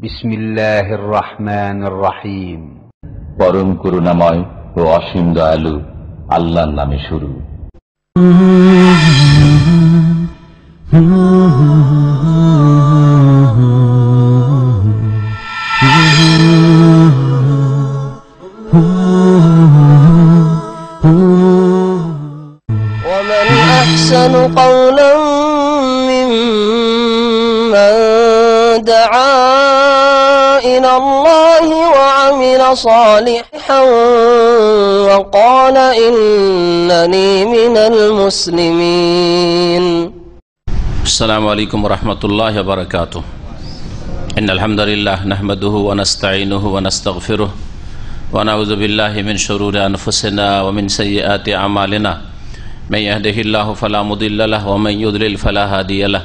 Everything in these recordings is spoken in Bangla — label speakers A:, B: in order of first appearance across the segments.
A: বিসমিল্লাহির রহমানির রহিম।
B: পরম করুণাময় ও অসীম দয়ালু আল্লাহর নামে শুরু।
C: ومن أحسن قولا ممن دعا إلى الله وعمل صالحا وقال إنني من المسلمين.
D: السلام عليكم ورحمة الله وبركاته. إن الحمد لله نحمده ونستعينه ونستغفره ونعوذ بالله من شرور أنفسنا ومن سيئات أعمالنا. من يهده الله فلا مضل له ومن يضلل فلا هادي له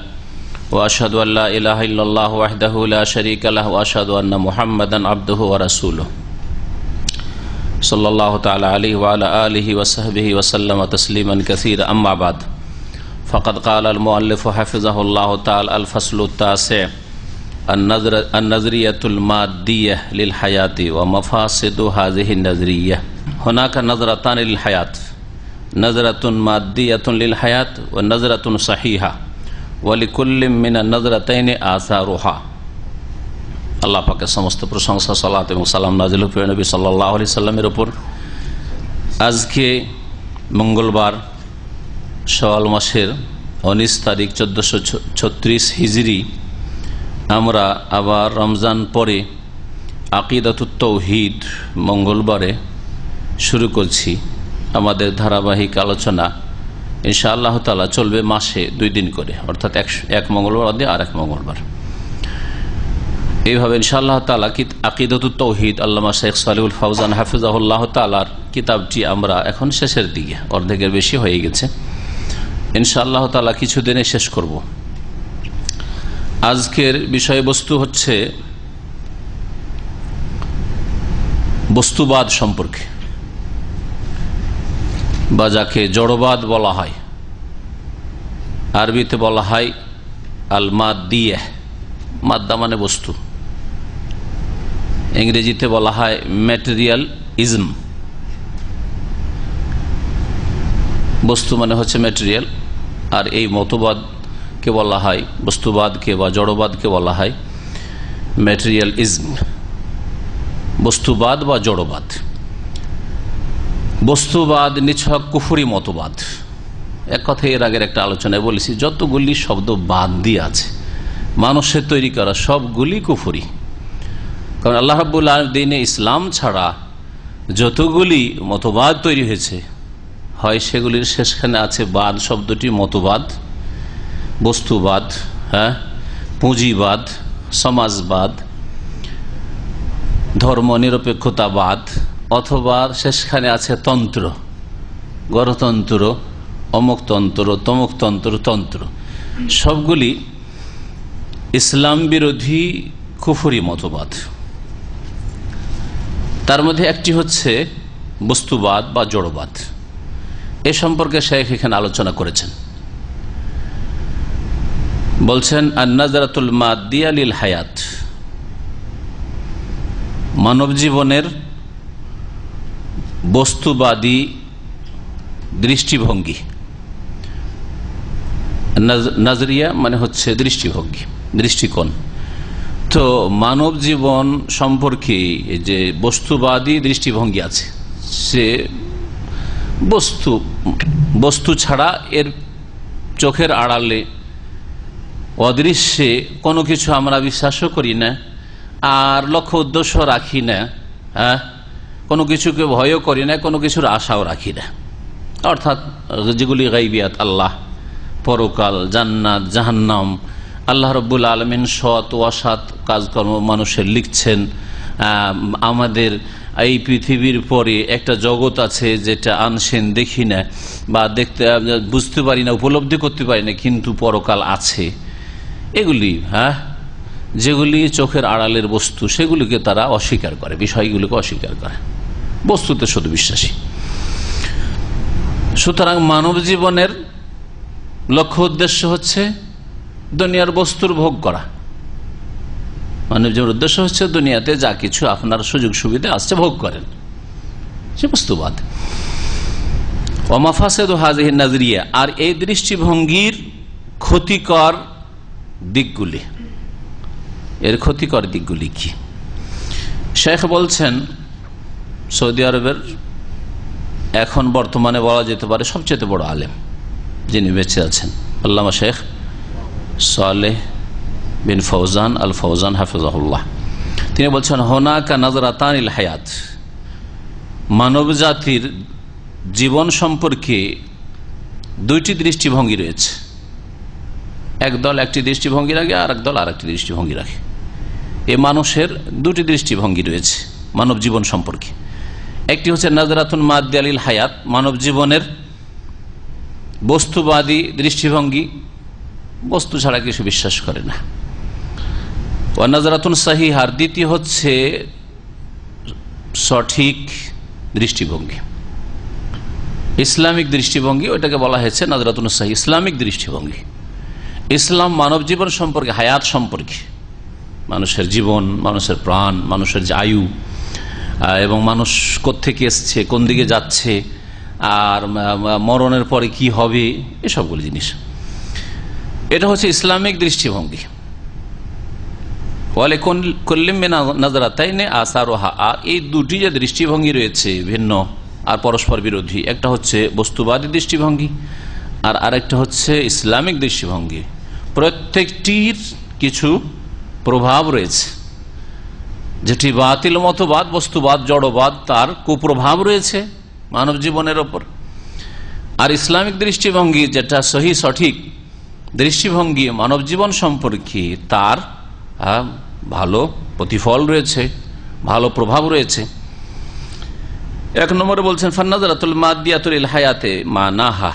D: وأشهد أن لا إله إلا الله وحده لا شريك له وأشهد أن محمدا عبده ورسوله صلى الله تعالى عليه وعلى آله وصحبه وسلم تسليما كثيرا. أما بعد فقد قال المؤلف حفظه الله تعالى الفصل التاسع النظرية المادية للحياة ومفاسد هذه النظرية. هناك نظرتان للحياة، نظرة مادية للحياة ونظرة صحيحة ولكل من النظرتين آثارها. আল্লাহ পাকের সমস্ত প্রশংসা, সালাত এবং সালাম নাযিল হোক নবী সাল্লাল্লাহু আলাইহি সাল্লামের উপর। আজকে মঙ্গলবার শাওয়াল মাসের 19 তারিখ 1436 হিজরি। আমরা আবার রমজান পরে আকিদাতুত তাওহীদ মঙ্গলবারে শুরু করছি আমাদের ধারাবাহিক আলোচনা। ইনশাআল্লাহ তাআলা চলবে মাসে 2 দিন করে, অর্থাৎ এক মঙ্গলবার দিয়ে আর এক মঙ্গলবার। এইভাবে ইনশাআল্লাহ তাআলা আকিদাতুত তাওহীদ আল্লামা শেখ সালেহুল ফাওজান হাফিজাহুল্লাহ তাআলার কিতাবটি আমরা এখন শেষের দিকে, অর্ধেকের বেশি হয়ে গেছে। ইনশাআল্লাহ তাআলা কিছুদিনে শেষ করব। আজকের বিষয়বস্তু হচ্ছে বস্তুবাদ সম্পর্কে, বা যাকে জড়বাদ বলা হয়। আরবিতে বলা হয় আল মাদ্দিয়াহ, মাদ্দা মানে বস্তু। ইংরেজিতে বলা হয় ম্যাটেরিয়াল ইজম। বস্তু মানে হচ্ছে ম্যাটেরিয়াল, আর এই মতবাদকে বলা হয়, বস্তুবাদকে বা জড়বাদকে বলা হয় ম্যাটেরিয়াল ইজম, বস্তুবাদ বা জড়বাদ। বস্তুবাদ নিছক কুফরি মতবাদ। এক কথায় এর আগের একটা আলোচনায় বলেছি, যতগুলি শব্দ বাদ দিয়ে আছে মানুষের তৈরি করা সবগুলি কুফরি। কারণ আল্লাহ রাব্বুল আলামিন দ্বীনে ইসলাম ছাড়া যতগুলি মতবাদ তৈরি হয়েছে, হয় সেগুলির শেষখানে আছে বাদ শব্দটি, মতবাদ, বস্তুবাদ, পুঁজিবাদ, সমাজবাদ, ধর্ম নিরপেক্ষতাবাদ, অথবা শেষখানে আছে তন্ত্র, গণতন্ত্র, অমুকতন্ত্র, তমুকতন্ত্র, তন্ত্র। সবগুলি ইসলাম বিরোধী কুফরি মতবাদ। তার মধ্যে একটি হচ্ছে বস্তুবাদ বা জড়বাদ। এ সম্পর্কে শেখ এখানে আলোচনা করেছেন। বলছেন আন-নাজরাতুল মাদ্দিয়া লিল হায়াত, মানব জীবনের বস্তুবাদী দৃষ্টিভঙ্গি। নাজরিয়া মানে হচ্ছে দৃষ্টিভঙ্গি, দৃষ্টিকোণ। তো মানব জীবন সম্পর্কে যে বস্তুবাদী দৃষ্টিভঙ্গি আছে, সে বস্তু ছাড়া, এর চোখের আড়ালে অদৃশ্যে কোনো কিছু আমরা বিশ্বাসও করি না, আর লক্ষ্য উদ্দেশ্য রাখি না, কোনো কিছুকে ভয়ও করি না, কোনো কিছুর আশাও রাখি না। অর্থাৎ যেগুলি গাইবিয়াত, আল্লাহ, পরকাল, জান্নাত, জাহান্নাম, আল্লাহ রাব্বুল আলামিন সৎ ও অসৎ কাজকর্ম মানুষের লিখছেন। আমাদের এই পৃথিবীর পরে একটা জগৎ আছে যেটা আনসেন, দেখি না বা দেখতে বুঝতে পারি না, উপলব্ধি করতে পারি না, কিন্তু পরকাল আছে। এগুলি যেগুলি চোখের আড়ালের বস্তু, সেগুলিকে তারা অস্বীকার করে, বিষয়গুলিকে অস্বীকার করে, বস্তুতে শুধু বিশ্বাসী। সুতরাং মানব জীবনের লক্ষ্য উদ্দেশ্য হচ্ছে দুনিয়ার বস্তুর ভোগ করা, মানব জীবনের উদ্দেশ্য হচ্ছে দুনিয়াতে যা কিছু আপনার সুযোগ সুবিধা আসছে ভোগ করেন, সে বস্তুবাদ। ওয়ামাফাসেদু হাযিহি নাযরিয়া, আর এই দৃষ্টিভঙ্গির ক্ষতিকর দিকগুলি, এর ক্ষতিকর দিকগুলি কি? শেখ বলছেন সৌদি আরবের এখন বর্তমানে বলা যেতে পারে সবচেয়ে বড় আলেম যিনি বেঁচে আছেন, আল্লামা শেখ সালেহ বিন ফৌজান আল ফৌজান হাফিজাহুল্লাহ। তিনি বলছেন হুনাকা নাজরাতানিল হায়াত, মানব জাতির জীবন সম্পর্কে দুইটি দৃষ্টিভঙ্গি রয়েছে। একদল একটি দৃষ্টিভঙ্গি রাখে, আর একদল আর একটি দৃষ্টিভঙ্গি রাখে। এ মানুষের দুটি দৃষ্টিভঙ্গি রয়েছে মানব জীবন সম্পর্কে। একটি হচ্ছে নাজরাতুন মাদ্দিয়া লিল হায়াত, মানব জীবনের বস্তুবাদী দৃষ্টিভঙ্গি, বস্তু ছাড়া কিছু বিশ্বাস করে না। ওয়া নাজরাতুন সাহিহার, দ্বিতীয় হচ্ছে সঠিক দৃষ্টিভঙ্গি, ইসলামিক দৃষ্টিভঙ্গি, ওইটাকে বলা হয়েছে নাজরাতুন সাহি, ইসলামিক দৃষ্টিভঙ্গি। ইসলাম মানব জীবন সম্পর্কে, হায়াত সম্পর্কে, মানুষের জীবন, মানুষের প্রাণ, মানুষের যে আয়ু, এবং মানুষ কোত্থেকে এসছে, কোন দিকে যাচ্ছে, আর মরণের পরে কি হবে, এসবগুলো জিনিস। এটা হচ্ছে ইসলামিক দৃষ্টিভঙ্গি। ওয়ালে কুল্লিম মিন নাজরাতাইনি আসারুহা, এই দুটি যে দৃষ্টিভঙ্গি রয়েছে ভিন্ন আর পরস্পর বিরোধী, একটা হচ্ছে বস্তুবাদী দৃষ্টিভঙ্গি আর আরেকটা হচ্ছে ইসলামিক দৃষ্টিভঙ্গি। প্রত্যেকটির কিছু প্রভাব রয়েছে, যেটি বাতিল মতবাদ, বস্তুবাদ, জড়বাদ, তার কুপ্রভাব রয়েছে মানব জীবনের ওপর। আর ইসলামিক দৃষ্টিভঙ্গি যেটা সহি সঠিক দৃষ্টিভঙ্গি মানব জীবন সম্পর্কে, তার ভালো প্রতিফল রয়েছে, ভালো প্রভাব রয়েছে। এক নম্বরে বলছেন ফান্নাজরাতুল মাদ্দিয়াতুল লিল হায়াতে মানাহা,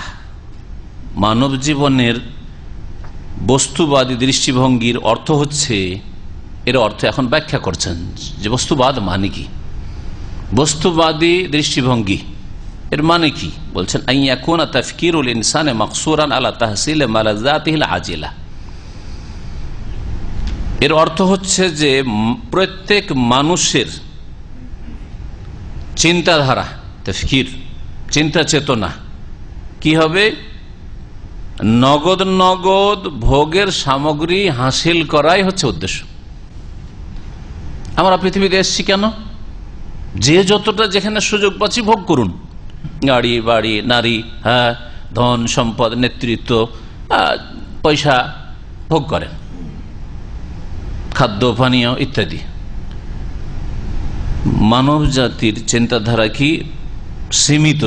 D: মানব জীবনের বস্তুবাদী দৃষ্টিভঙ্গির অর্থ হচ্ছে, এর অর্থ এখন ব্যাখ্যা করছেন যে বস্তুবাদ মানে কি, বস্তুবাদী দৃষ্টিভঙ্গি এর মানে কি। বলছেন আইয়াকুনা তাফকিরুল ইনসানে মাকসুরান আলা তাহসিল মালাযাতিহিল আজিলা, এর অর্থ হচ্ছে যে প্রত্যেক মানুষের চিন্তাধারা, তাফকির, চিন্তা চেতনা কি হবে, নগদ নগদ ভোগের সামগ্রী হাসিল করাই হচ্ছে উদ্দেশ্য। আমরা পৃথিবীতে এসেছি কেন? যে যতটা যেখানে সুযোগ পাচ্ছি ভোগ করুন, গাড়ি বাড়ি, নারী, ধন সম্পদ, নেতৃত্ব, পয়সা ভোগ করেন, খাদ্য পানীয় ইত্যাদি। মানব জাতির চিন্তাধারা কি সীমিত,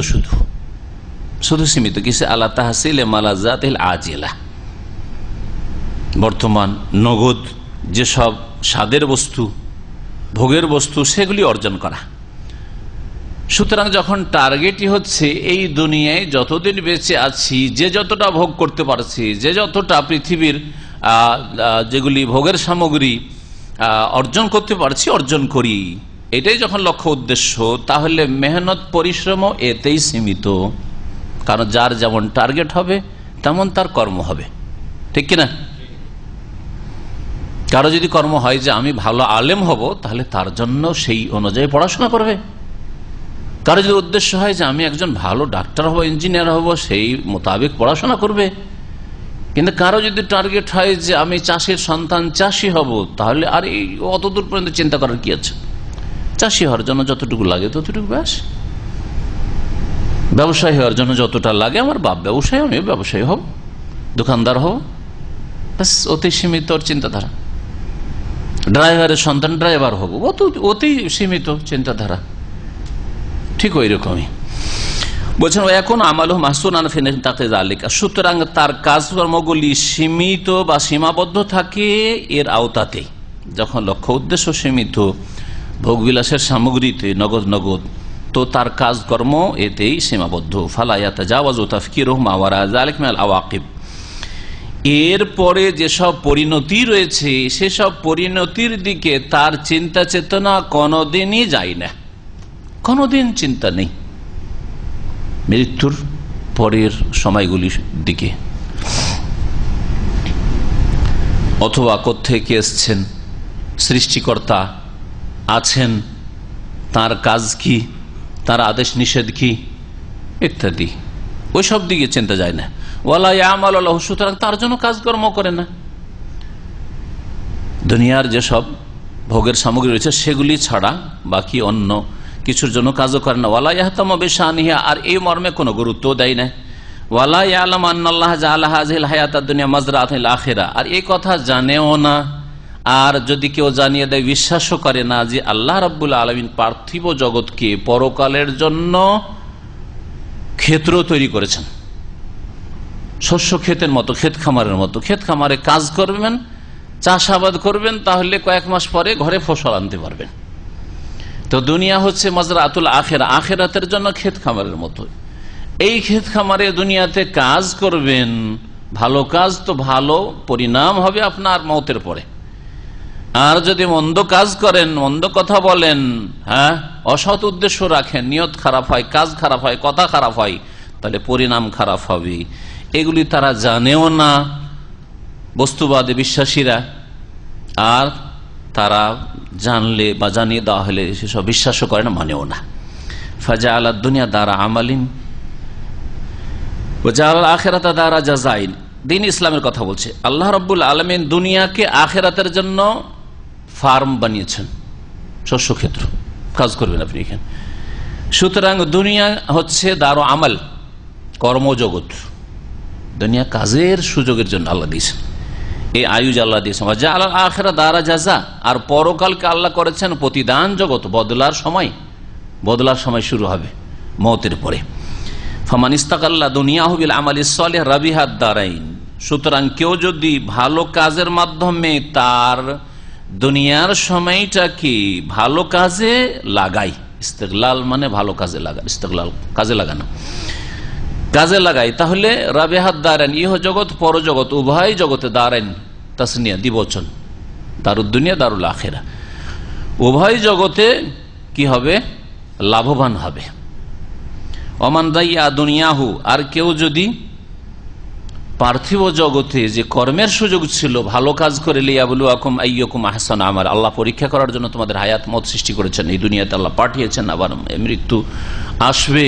D: শুধু সীমিত কিসে, আলা তাহসিল মালাযাতিল আজিলা, বর্তমান নগদ যেসব স্বাদের বস্তু, ভোগের বস্তু, সেগুলি অর্জন করা। সুতরাং যখন টার্গেটই হচ্ছে এই দুনিয়ায় যতদিন বেঁচে আছি যে যতটা ভোগ করতে পারছি, যে যতটা পৃথিবীর যেগুলি ভোগের সামগ্রী অর্জন করতে পারছি অর্জন করি, এটাই যখন লক্ষ্য উদ্দেশ্য, তাহলে মেহনত পরিশ্রম এতেই সীমিত। কারণ যার যেমন টার্গেট হবে তেমন তার কর্ম হবে, ঠিক কিনা? কারো যদি কর্ম হয় যে আমি ভালো আলেম হব, তাহলে তার জন্য সেই অনুযায়ী পড়াশোনা করবে। কারো যদি উদ্দেশ্য হয় যে আমি একজন ভালো ডাক্তার হব, ইঞ্জিনিয়ার হব, সেই মোতাবেক পড়াশোনা করবে। কিন্তু কারো যদি টার্গেট হয় যে আমি চাষির সন্তান, চাষি হব, তাহলে আর এই অতদূর পর্যন্ত চিন্তা করার কি আছে? চাষি হওয়ার জন্য যতটুকু লাগে ততটুকু ব্যাস, ব্যবসায়ী হওয়ার জন্য যতটা লাগে, আমার বাপ ব্যবসায়ী, আমি ব্যবসায়ী হব, দোকানদার হব, ব্যাস, অতি সীমিত চিন্তাধারা। ড্রাইভারের সন্তান, ড্রাইভার হব, অতি সীমিত চিন্তাধারা। ঠিক ওই রকমই বলছেন এখন আমালু মাহসুরান ফি নিতাকি যালিকা, সুতরাং তার কাজকর্মগুলি সীমিত বা সীমাবদ্ধ থাকে এর আওতাতে। যখন লক্ষ্য উদ্দেশ্য সীমিত, ভোগবিলাসের সামগ্রীতে নগদ নগদ, তো তার কাজকর্ম এতেই সীমাবদ্ধ। ফালা ইয়াতাজাওয়াজু তাফকিরুহু মা ওয়ারা যালিকা মিনাল আওয়াকিব, এরপরে যেসব পরিণতি রয়েছে সেসব পরিণতির দিকে তার চিন্তা চেতনা কোনোদিনই যায় না, কোনোদিন চিন্তা নেই মৃত্যুর পরের সময়গুলির দিকে, অথবা কোত্থেকে এসছেন, সৃষ্টিকর্তা আছেন, তার কাজ কি, তার আদেশ নিষেধ কি ইত্যাদি, ওইসব দিকে চিন্তা যায় না। ওয়ালা ইয়ামালু লাহু, সুতরাং তার জন্য কাজকর্ম করে না। দুনিয়ার যেসব ভোগের সামগ্রী রয়েছে সেগুলি ছাড়া বাকি অন্য কিছুর জন্য কাজও করে না। ওয়ালা ইয়াহতামু বিশানিহি, আর এই মর্মে কোনো গুরুত্ব দেয় না। ওয়ালা ইয়ালামু আন্নাল্লাহ জাআলা হাযিহিল হায়াতাদ দুনিয়া মাজরাআতান লিল আখিরাহ, আর এই কথা জানেও না। আর যদি কেউ জানিয়ে দেয়, বিশ্বাসও করে না যে আল্লাহ রাব্বুল আলামিন পার্থিব জগৎকে পরকালের জন্য ক্ষেত্র তৈরি করেছেন, শস্য ক্ষেতের মতো, ক্ষেত খামারের মতো। ক্ষেত খামারে কাজ করবেন, চাষাবাদ করবেন, তাহলে কয়েক মাস পরে ঘরে ফসল আনতে পারবেন। তো দুনিয়া হচ্ছে মাজরাতুল আখিরা, আখিরাতের জন্য ক্ষেত খামারের মতো। এই ক্ষেত খামারে দুনিয়াতে কাজ করবেন, ভালো কাজ, তো ভালো পরিণাম হবে আপনার মওতের পরে। আর যদি মন্দ কাজ করেন, মন্দ কথা বলেন, হ্যাঁ, অসৎ উদ্দেশ্য রাখেন, নিয়ত খারাপ হয়, কাজ খারাপ হয়, কথা খারাপ হয়, তাহলে পরিণাম খারাপ হবে। এগুলি তারা জানেও না, বস্তুবাদী বিশ্বাসীরা। আর তারা জানলে বা জানিয়ে দেওয়া হলে সেসব বিশ্বাসও করে না, মানেও না। ফাজাআলা দুনিয়া দারা আমালিন ওয়া জাআলা আখিরাতা দারা জাযাইন। দ্বীন ইসলামের কথা বলছে। আল্লাহ রাব্বুল আলামিন দুনিয়াকে আখিরাতের জন্য ফার্ম বানিয়েছেন, শস্যক্ষেত্র, কাজ করবেন আপনি এখানে। সুতরাং দুনিয়া হচ্ছে দারু আমাল, কর্মজগৎ। দুনিয়া কাজের সুযোগের জন্য আল্লাহ দিয়েছেন, এই আয়ুজ আল্লাহ দিয়েছেন। জাআলা আখিরা দারা জাযা, আর পরকালকে আল্লাহ করেছেন প্রতিদান জগৎ, বদলার সময় শুরু হবে মওতের পরে। ফামান ইস্তাগাল্লা দুনিয়াহু বিল আমালিস সালিহ রাবিহাদ দারাইন। সুতরাং কেউ যদি ভালো কাজের মাধ্যমে তার দুনিয়ার সময়টাকে ভালো কাজে লাগায়, ইস্তেগলাল মানে ভালো কাজে লাগা, ইস্তেগলাল কাজে লাগানো, কাজে লাগায়, তাহলে রাবিহাদ দারাইন, ইহ জগৎ পরজগৎ উভয় জগতে, দারাইন তাসনিয়া দ্বিবচন, দারুদ দুনিয়া দারুল আখিরা, উভয় জগতে কি হবে? লাভবান হবে। ওমান দাইয়া দুনিয়াহু, আর কেউ যদি পার্থিব জগতে যে কর্মের সুযোগ ছিল, ভালো কাজ করে, লিয়াবলুয়াকুম আইয়ুকুম আহসানু আমালা, আল্লাহ পরীক্ষা করার জন্য তোমাদের হায়াত মত সৃষ্টি করেছেন, এই দুনিয়াতে আল্লাহ পাঠিয়েছেন, আবার মৃত্যু আসবে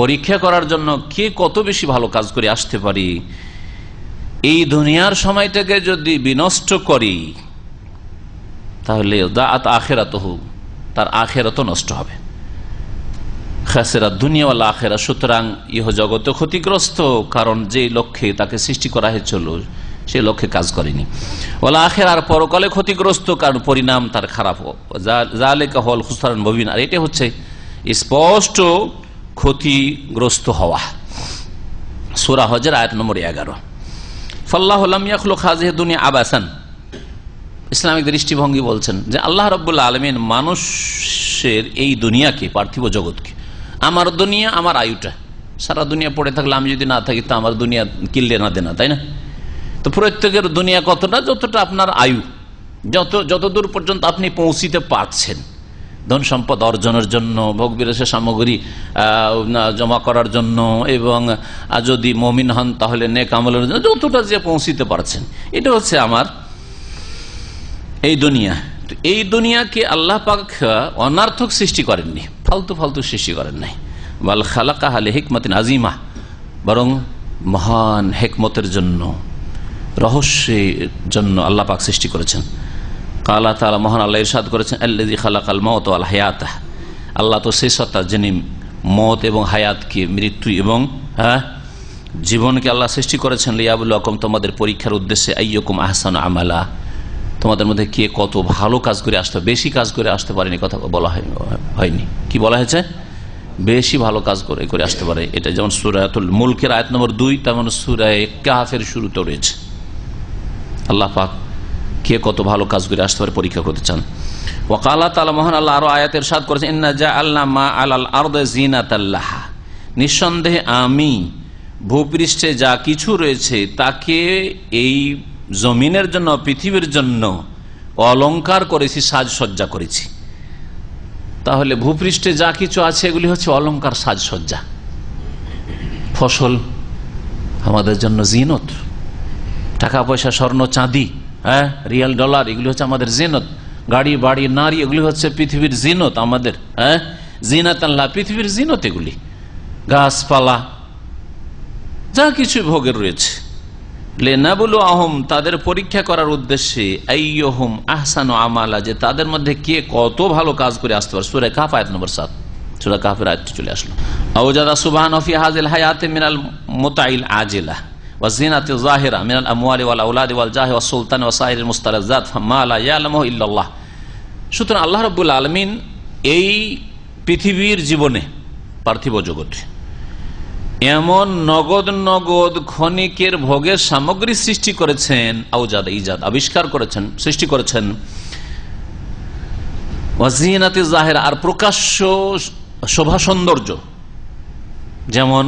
D: পরীক্ষা করার জন্য কে কত বেশি ভালো কাজ করে আসতে পারি। এই দুনিয়ার সময়টাকে যদি বিনষ্ট করি, তাহলে দাআত আখিরাতুহু, তার আখিরাত নষ্ট হবে। খাসিরা দুনিয়া ওয়াল আখিরা, সুতরাং ইহ জগতে ক্ষতিগ্রস্ত, কারণ যে লক্ষ্যে তাকে সৃষ্টি করা হয়েছিল সেই লক্ষ্যে কাজ করেনি। ওয়াল আখিরা, আর পরকালে ক্ষতিগ্রস্ত, কারণ পরিণাম তার খারাপ। যালিকা হুয়াল খুসরানুল মুবিন, আর এটা হচ্ছে স্পষ্ট ক্ষতিগ্রস্ত হওয়া। সূরা হজের আয়াত নম্বর 11। ফাল্লাহু লাম ইয়াখলুক হাযিহি দুনিয়া আবাসান। ইসলামিক দৃষ্টিভঙ্গি বলছেন যে আল্লাহ রাব্বুল আলামিন মানুষের এই দুনিয়াকে, পার্থিব জগৎকে, আমার দুনিয়া, আমার আয়ুটা, সারা দুনিয়া পড়ে থাকলে আমি যদি না থাকি তো আমার দুনিয়া কিনলে না দেনা, তাই না? তো প্রত্যেকের দুনিয়া কতটা? যতটা আপনার আয়ু, যতদূর পর্যন্ত আপনি পৌঁছিতে পারছেন, ধন সম্পদ অর্জনের জন্য, ভোগ বিলাসের সামগ্রী জমা করার জন্য, এবং যদি মুমিন হন তাহলে নেক আমলের জন্য, যতটা যে পৌঁছিতে পারছেন, এটা হচ্ছে আমার এই দুনিয়া। এই দুনিয়াকে আল্লাহ পাক অনার্থক সৃষ্টি করেননি, ফালতু সৃষ্টি করেন নাই। ওয়াল খালাকাহা লিহিকমাতিন আযীমা, বরং মহান হিকমতের জন্য, রহস্যের জন্য আল্লাহ পাক সৃষ্টি করেছেন। আল্লাহ তাআলা, মহান আল্লাহ ইরশাদ করেছেন, আল্লাযী খালাকাল মাউত ওয়াল হায়াতা, আল্লাহ তো সেই সত্তা যিনি মওত এবং হায়াতকে, মৃত্যু এবং জীবনকে আল্লাহ সৃষ্টি করেছেন, লিয়াবলুয়াকুম, তোমাদের পরীক্ষার উদ্দেশ্যে, আইয়ুকুম আহসানু আমালা, তোমাদের মধ্যে কে কত ভালো কাজ করে আসতে, বেশি কাজ করে আসতে পারেনি, কথা বলা হয়নি। কি বলা হয়েছে? বেশি ভালো কাজ করে আসতে পারে। এটা যেমন সূরাতুল মুলকের আয়াত নম্বর 2, তেমন সূরা কাহফের শুরুতে রয়েছে। আল্লাহ পাক কে কত ভালো কাজ করে আসতে পারে পরীক্ষা করতে চান। ওয়াকালা তাআলা, মহান আল্লাহ আরো আয়াতে ইরশাদ করেছেন, ইন্না জাআলনা মা আলাল আরদি যিনাতাল লাহা, নিঃসন্দেহে আমি ভূপৃষ্ঠে যা কিছু রয়েছে তাকে এই জমিনের জন্য, পৃথিবীর জন্য অলংকার করেছি, সাজসজ্জা করেছি। তাহলে ভূপৃষ্ঠে যা কিছু আছে এগুলি হচ্ছে অলংকার, সাজসজ্জা। ফসল আমাদের জন্য জিনত, টাকা পয়সা, স্বর্ণ চাঁদি, রিয়াল ডলার, এগুলি হচ্ছে আমাদের জিনত, গাড়ি বাড়ি নারী এগুলি হচ্ছে পৃথিবীর জিনত, আমাদের জিনাত আল্লাহ, পৃথিবীর জিনত এগুলি, গাছপালা যা কিছু ভোগের রয়েছে। লেনাবুলু আহম, তাদের পরীক্ষা করার উদ্দেশ্যে, আইয়ুহুম আহসানু আমালা, যে তাদের মধ্যে কে কত ভালো কাজ করে আসতে পারে। সূরা কাহফ আয়াত নম্বর 7, সূরা কাহফের আয়াতটি চলে আসলো। আওজাদা সুবহানাহু ফি হাযিল হায়াতি মিনাল মুতাইল আজিলা ওয়া জিনাতি যাহিরা মিনাল আমওয়ালি ওয়াল আওলাদি ওয়াল জাহি ওয়াস সুলতান ওয়া সাইরিল মুস্তালাযাত মা লা ইয়ালামু ইল্লাল্লাহ। সুতরাং আল্লাহ রাব্বুল আলামিন এই পৃথিবীর জীবনে, পার্থিব জগতে এমন নগদ নগদ ক্ষণিকের ভোগের সামগ্রী সৃষ্টি করেছেন, আওজাদ ইজাদ আবিষ্কার করেছেন, সৃষ্টি করেছেন, ওয়াজিনাতি জাহিরা আর প্রকাশ্য শোভা সৌন্দর্য, যেমন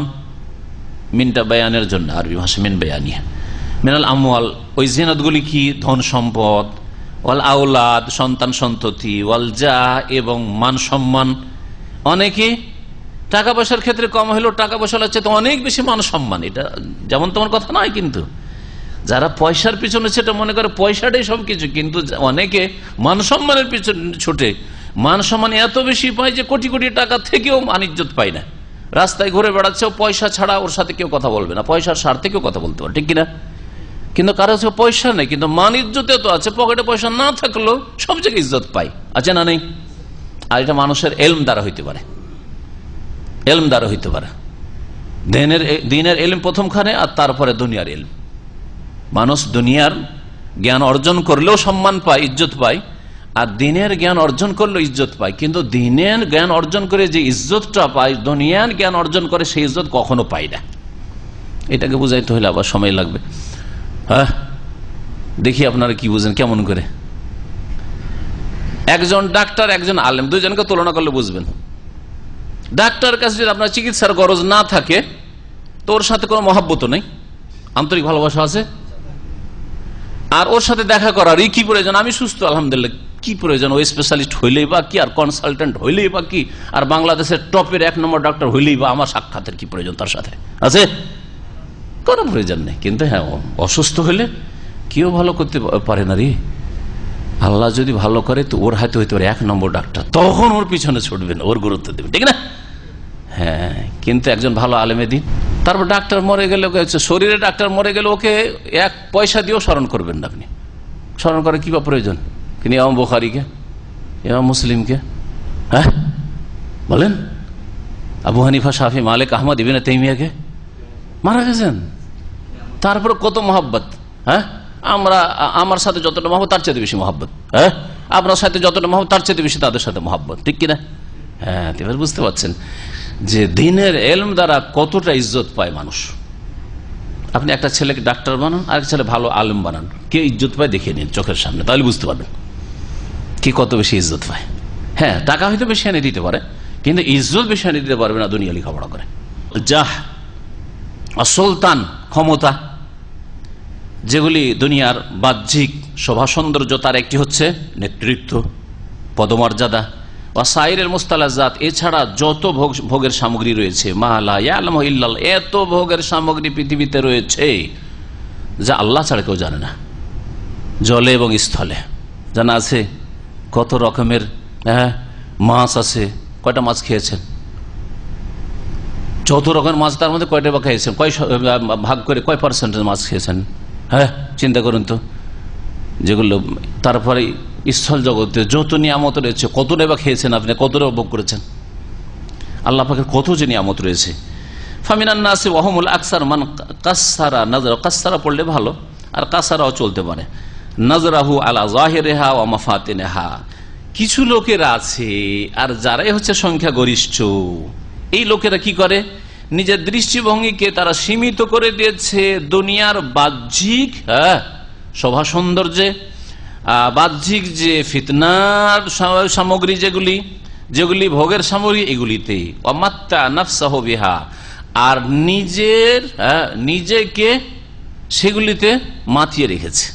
D: মিনটা বায়ানের জন্য আরবি ভাষা মিন বায়ানিয়া, মিনাল আমওয়াল ওই জিনাতগুলি কি ধন সম্পদ, ওয়াল আওলাদ সন্তান সন্ততি, ওয়াল জাহ এবং মান সম্মান। অনেকে টাকা পয়সার ক্ষেত্রে কম হলেও টাকা পয়সা হচ্ছে তো অনেক বেশি মান সম্মান, এটা যেমন তোমার কথা নয়, কিন্তু যারা পয়সার পিছনে সেটা মনে করে পয়সাটাই সবকিছু, কিন্তু অনেকে মান সম্মানের পিছনে ছুটে মান সম্মান এত বেশি পায় যে কোটি কোটি টাকা থেকেও মান ইজ্জত পায় না। রাস্তায় ঘুরে বেড়াচ্ছে, পয়সা ছাড়া ওর সাথে কেউ কথা বলবে না, পয়সার স্বার্থে কেউ কথা বলতে পারে, ঠিক কিনা? কিন্তু কারো কাছে পয়সা নেই, কিন্তু মান ইজ্জতে তো আছে, পকেটে পয়সা না থাকলেও সব জায়গায় ইজ্জত পায়, আছে না নেই? আর এটা মানুষের এলম দ্বারা হইতে পারে, এলম দ্বারা হইতে পারে। দিনের এলম প্রথমখানে, আর তারপরে দুনিয়ার এলম। মানুষ দুনিয়ার জ্ঞান অর্জন করলেও সম্মান পায়, ইজ্জত পায়, আর দিনের জ্ঞান অর্জন করলেও ইজ্জত পায়। কিন্তু দিনের জ্ঞান অর্জন করে যে ইজ্জতটা পায়, দুনিয়ার জ্ঞান অর্জন করে সেই ইজ্জত কখনো পায় না। এটাকে বুঝাইতে হলে আবার সময় লাগবে। হ্যাঁ, দেখি আপনারা কি বুঝেন, কেমন করে। একজন ডাক্তার, একজন আলেম, দুইজনকে তুলনা করলে বুঝবেন। ডাক্তার কাছে যদি আপনার চিকিৎসার গরজ না থাকে, তো ওর সাথে কোনো মহাব্বত নেই, আন্তরিক ভালোবাসা আছে, আর ওর সাথে দেখা করারই কি প্রয়োজন? আমি সুস্থ আলহামদুলিল্লাহ, কি প্রয়োজন? ওই স্পেশালিস্ট হইলেই বা কি, আর কনসালটেন্ট হইলেই বা কি, আর বাংলাদেশের টপের 1 নম্বর ডাক্তার হইলেই বা আমার সাক্ষাতের কি প্রয়োজন? তার সাথে আছে কোনো প্রয়োজন নেই। কিন্তু হ্যাঁ, অসুস্থ হইলে কেউ ভালো করতে পারে না রে। আল্লাহ যদি ভালো করে তো ওর হাতে হইতে পারে 1 নম্বর ডাক্তার, তখন ওর পিছনে ছুটবেন, ওর গুরুত্ব দেবেন, ঠিক না? হ্যাঁ, কিন্তু একজন ভালো আলেমে দিন, তারপর ডাক্তার মরে গেলে, শরীরে ডাক্তার মরে গেলে ওকে 1 পয়সা দিয়েও স্মরণ করবেন না আপনি। স্মরণ করে কি বা প্রয়োজন? কিন্তু ইমাম বুখারীকে, ইমাম মুসলিমকে, হ্যাঁ বলেন, আবু হানিফা, শাফি, মালিক, আহমদ, ইবনে তাইমিয়াকে মারা গেছেন, তারপরে কত মহব্বত। হ্যাঁ, আমার সাথে যতটা মহব্বত তার চাইতে বেশি মহব্বত, হ্যাঁ আপনার সাথে যতটা মহব্বত তার চাইতে বেশি তাদের সাথে মহব্বত, ঠিক কিনা? হ্যাঁ, এবার বুঝতে পারছেন যে দিনের এলম দ্বারা কতটা ইজ্জত পায় মানুষ। আপনি একটা ছেলেকে ডাক্তার বানান, আর এক ছেলে ভালো আলেম বানান, কে ইজ্জত পায় দেখিয়ে নিন চোখের সামনে, তাহলে বুঝতে পারবেন কি কত বেশি ইজ্জত পায়। হ্যাঁ, টাকা হয়তো বেশি এনে দিতে পারে, কিন্তু ইজ্জত বেশি এনে দিতে পারবে না দুনিয়া লেখাপড়া করে। জাহ সুলতান, ক্ষমতা, যেগুলি দুনিয়ার বাহ্যিক শোভা সৌন্দর্য, তার একটি হচ্ছে নেতৃত্ব, পদমর্যাদা, ওয়াসাইরের মুস্তালাজাত, এছাড়া যত ভোগের সামগ্রী রয়েছে, মা লা ইয়ালামু ইল্লাল্লাহ, এত ভোগের সামগ্রী পৃথিবীতে রয়েছে যা আল্লাহ ছাড়া কেউ জানে না। জলে এবং স্থলে জানা আছে কত রকমের মাছ আছে। কয়টা মাছ খেয়েছেন? যত রকমের মাছ, তার মধ্যে কয়টা বা খেয়েছেন? ভাগ করে কয় পার্সেন্টেজ মাছ খেয়েছেন? হ্যাঁ, চিন্তা করুন তো। যেগুলো তারপরে স্থল জগতে যত নিয়ামত রয়েছে, কতটা বা খেয়েছেন আপনি, কতটা ভোগ করেছেন? আল্লাহ পাকের কত যে নিয়ামত রয়েছে। ফামিনান নাসি ওয়াহুমুল আকসার মান কাসসারা নাজরা, কাসসারা পড়লে ভালো, আর কাসারাও চলতে পারে, নাজরাহু আলা যাহিরিহা ওয়া মাফাতিনহা। কিছু লোকেরা আছে, আর যারাই হচ্ছে সংখ্যা গরিষ্ঠ, এই লোকেরা কি করে? নিজের দৃষ্টিভঙ্গিকে তারা সীমিত করে দিয়েছে দুনিয়ার বাহ্যিক শোভা সৌন্দর্যে, বাহ্যিক যে ফিতনার সামগ্রী, যেগুলি ভোগের সামগ্রী, এগুলিতে, ওয়ামাত্তা নাফসাহু বিহা, আর নিজেকে সেগুলিতে মাতিয়ে রেখেছে,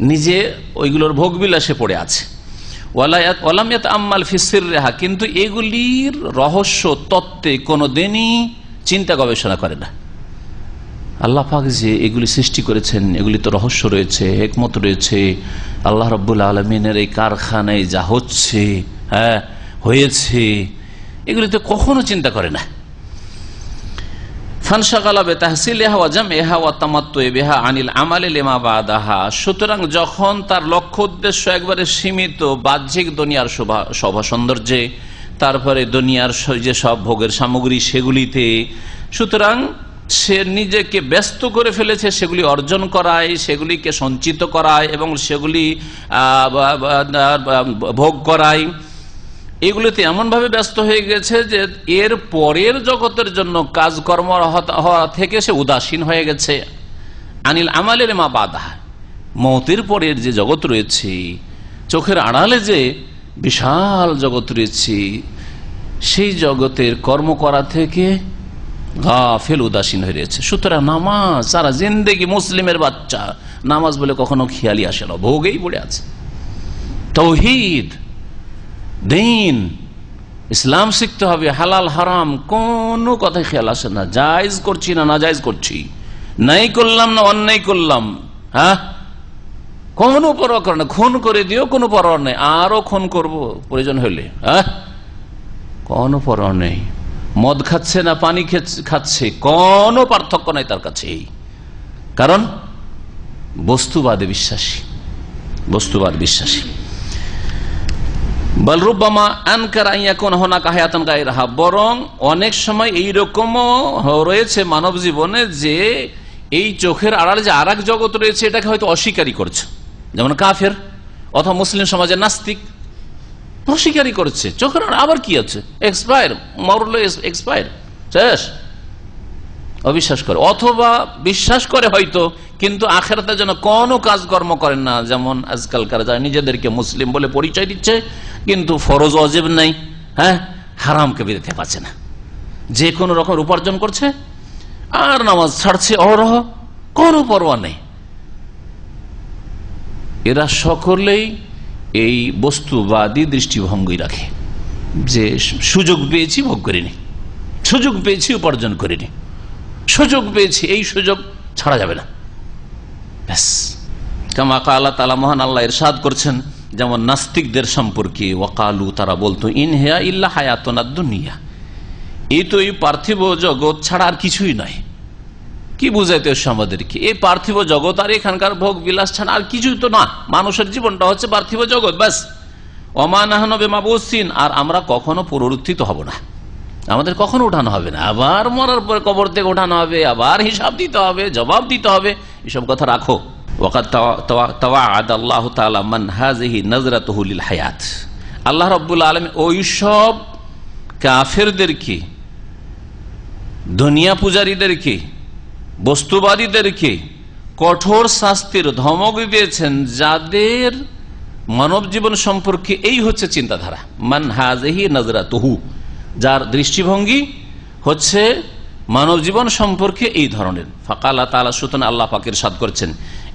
D: নিজে ওইগুলোর ভোগ বিলাসে পড়ে আছে। ওয়ালামিয়াত আম্মাল ফিসির রেহা, কিন্তু এগুলির রহস্য তত্ত্বে কোনোদিনই চিন্তা গবেষণা করে না। আল্লাহ পাক যে এগুলি সৃষ্টি করেছেন, এগুলি তো রহস্য রয়েছে, হিকমত রয়েছে। আল্লাহ রাব্বুল আলামিনের এই কারখানায় যা হচ্ছে, হয়েছে, এগুলি তো কখনো চিন্তা করে না। সুতরাং যখন তার লক্ষ্য উদ্দেশ্য একবারে সীমিত বাহ্যিক দুনিয়ার শোভা সৌন্দর্যে, তারপরে দুনিয়ার যে সব ভোগের সামগ্রী সেগুলিতে, সুতরাং সে নিজেকে ব্যস্ত করে ফেলেছে সেগুলি অর্জন করায়, সেগুলিকে সঞ্চিত করায় এবং সেগুলি ভোগ করায়। এগুলিতে এমনভাবে ব্যস্ত হয়ে গেছে যে এর পরের জগতের জন্য কাজকর্ম হওয়া থেকে সে উদাসীন হয়ে গেছে। আনিল আমালের মা বাধা, মৌতের পরের যে জগৎ রয়েছে, চোখের আড়ালে যে বিশাল জগৎ রয়েছে, সেই জগতের কর্ম করা থেকে গাফেল, উদাসীন হয়ে রয়েছে। সুতরাং নামাজ, সারা জিন্দেগি মুসলিমের বাচ্চা নামাজ বলে কখনো খেয়ালই আসে না, ভোগেই পড়ে আছে। তাওহীদ, দিন, ইসলাম শিখতে হবে, হালাল হারাম কোনো কথাই খেয়াল আসে না। জায়েজ করছি না নাজায়েজ করছি, নাই করলাম না অন্যায় করলাম, কোনো পরোয়া করে না। খুন করে দিও, কোনো পরোয়া নেই, আরো খুন করব প্রয়োজন হলে, কোনো পরোয়া নেই। মদ খাচ্ছে না পানি খাচ্ছে, কোনো পার্থক্য নাই তার কাছে, কারণ বস্তুবাদে বিশ্বাসী, বস্তুবাদ বিশ্বাসী। বলরুব্বামা আনকার আইয়াকুন হুনাকা হায়াতান গায়রাহা, বরং অনেক সময় এইরকমও রয়েছে মানব জীবনে যে এই চোখের আড়ালে যে আরেক জগৎ রয়েছে এটাকে হয়তো অস্বীকারই করছে, যেমন কাফের অথবা মুসলিম সমাজের নাস্তিক অস্বীকারই করছে। চোখের আবার কি আছে, এক্সপায়ার, মরল এক্সপায়ার, শেষ, অবিশ্বাস করে। অথবা বিশ্বাস করে হয়তো, কিন্তু আখেরাতের জন্য কোনো কাজকর্ম করেন না। যেমন আজকালকার যারা নিজেদেরকে মুসলিম বলে পরিচয় দিচ্ছে কিন্তু ফরজ ওয়াজিব নাই, হারামকে বেরোতে পারছে না, যে কোনো রকম উপার্জন করছে আর নামাজ ছাড়ছে অহরহ, কোনো পরোয়া নেই। এরা সকলেই এই বস্তুবাদী দৃষ্টিভঙ্গি রাখে যে সুযোগ পেয়েছি ভোগ করিনি, সুযোগ পেয়েছি উপার্জন করিনি, সুযোগ পেয়েছি, এই সুযোগ ছাড়া যাবে না, ব্যাস। কামা আল্লাহ তাআলা মহান আল্লাহ ইরশাদ করছেন যেমন নাস্তিকদের সম্পর্কে, ওয়াকালু, তারা বলতো ইন হিয়া ইল্লা হায়াতুনা দুনিয়া, এই তো এই পার্থিব জগৎ ছাড়া আর কিছুই নয়। কি বুঝাইতে আমাদেরকে, এই পার্থিব জগৎ আর এখানকার ভোগ বিলাস ছাড়া আর কিছুই তো না, মানুষের জীবনটা হচ্ছে পার্থিব জগৎ, ব্যাস। ওমা নাহনু বিমাবুসিন, আর আমরা কখনো পুনরুত্থিত হব না, আমাদের কখনো উঠানো হবে না, আবার মরার পরে কবর থেকে উঠানো হবে, আবার হিসাব দিতে হবে, জবাব দিতে হবে, এসব কথা রাখো। আল্লাহ রাব্বুল আলামিন ওই সব কাফেরদেরকে, দুনিয়া পূজারীদেরকে, বস্তুবাদীদেরকে কঠোর শাস্তির ধমক দিয়েছেন যাদের মানব জীবন সম্পর্কে এই হচ্ছে চিন্তাধারা। মান হাযিহি নাযরাতুহু, যার দৃষ্টিভঙ্গি হচ্ছে মানব জীবন সম্পর্কে এই ধরনের। ফাকালা তাআলা, সুতরাং আল্লাহ পাক ইরশাদ করেছেন,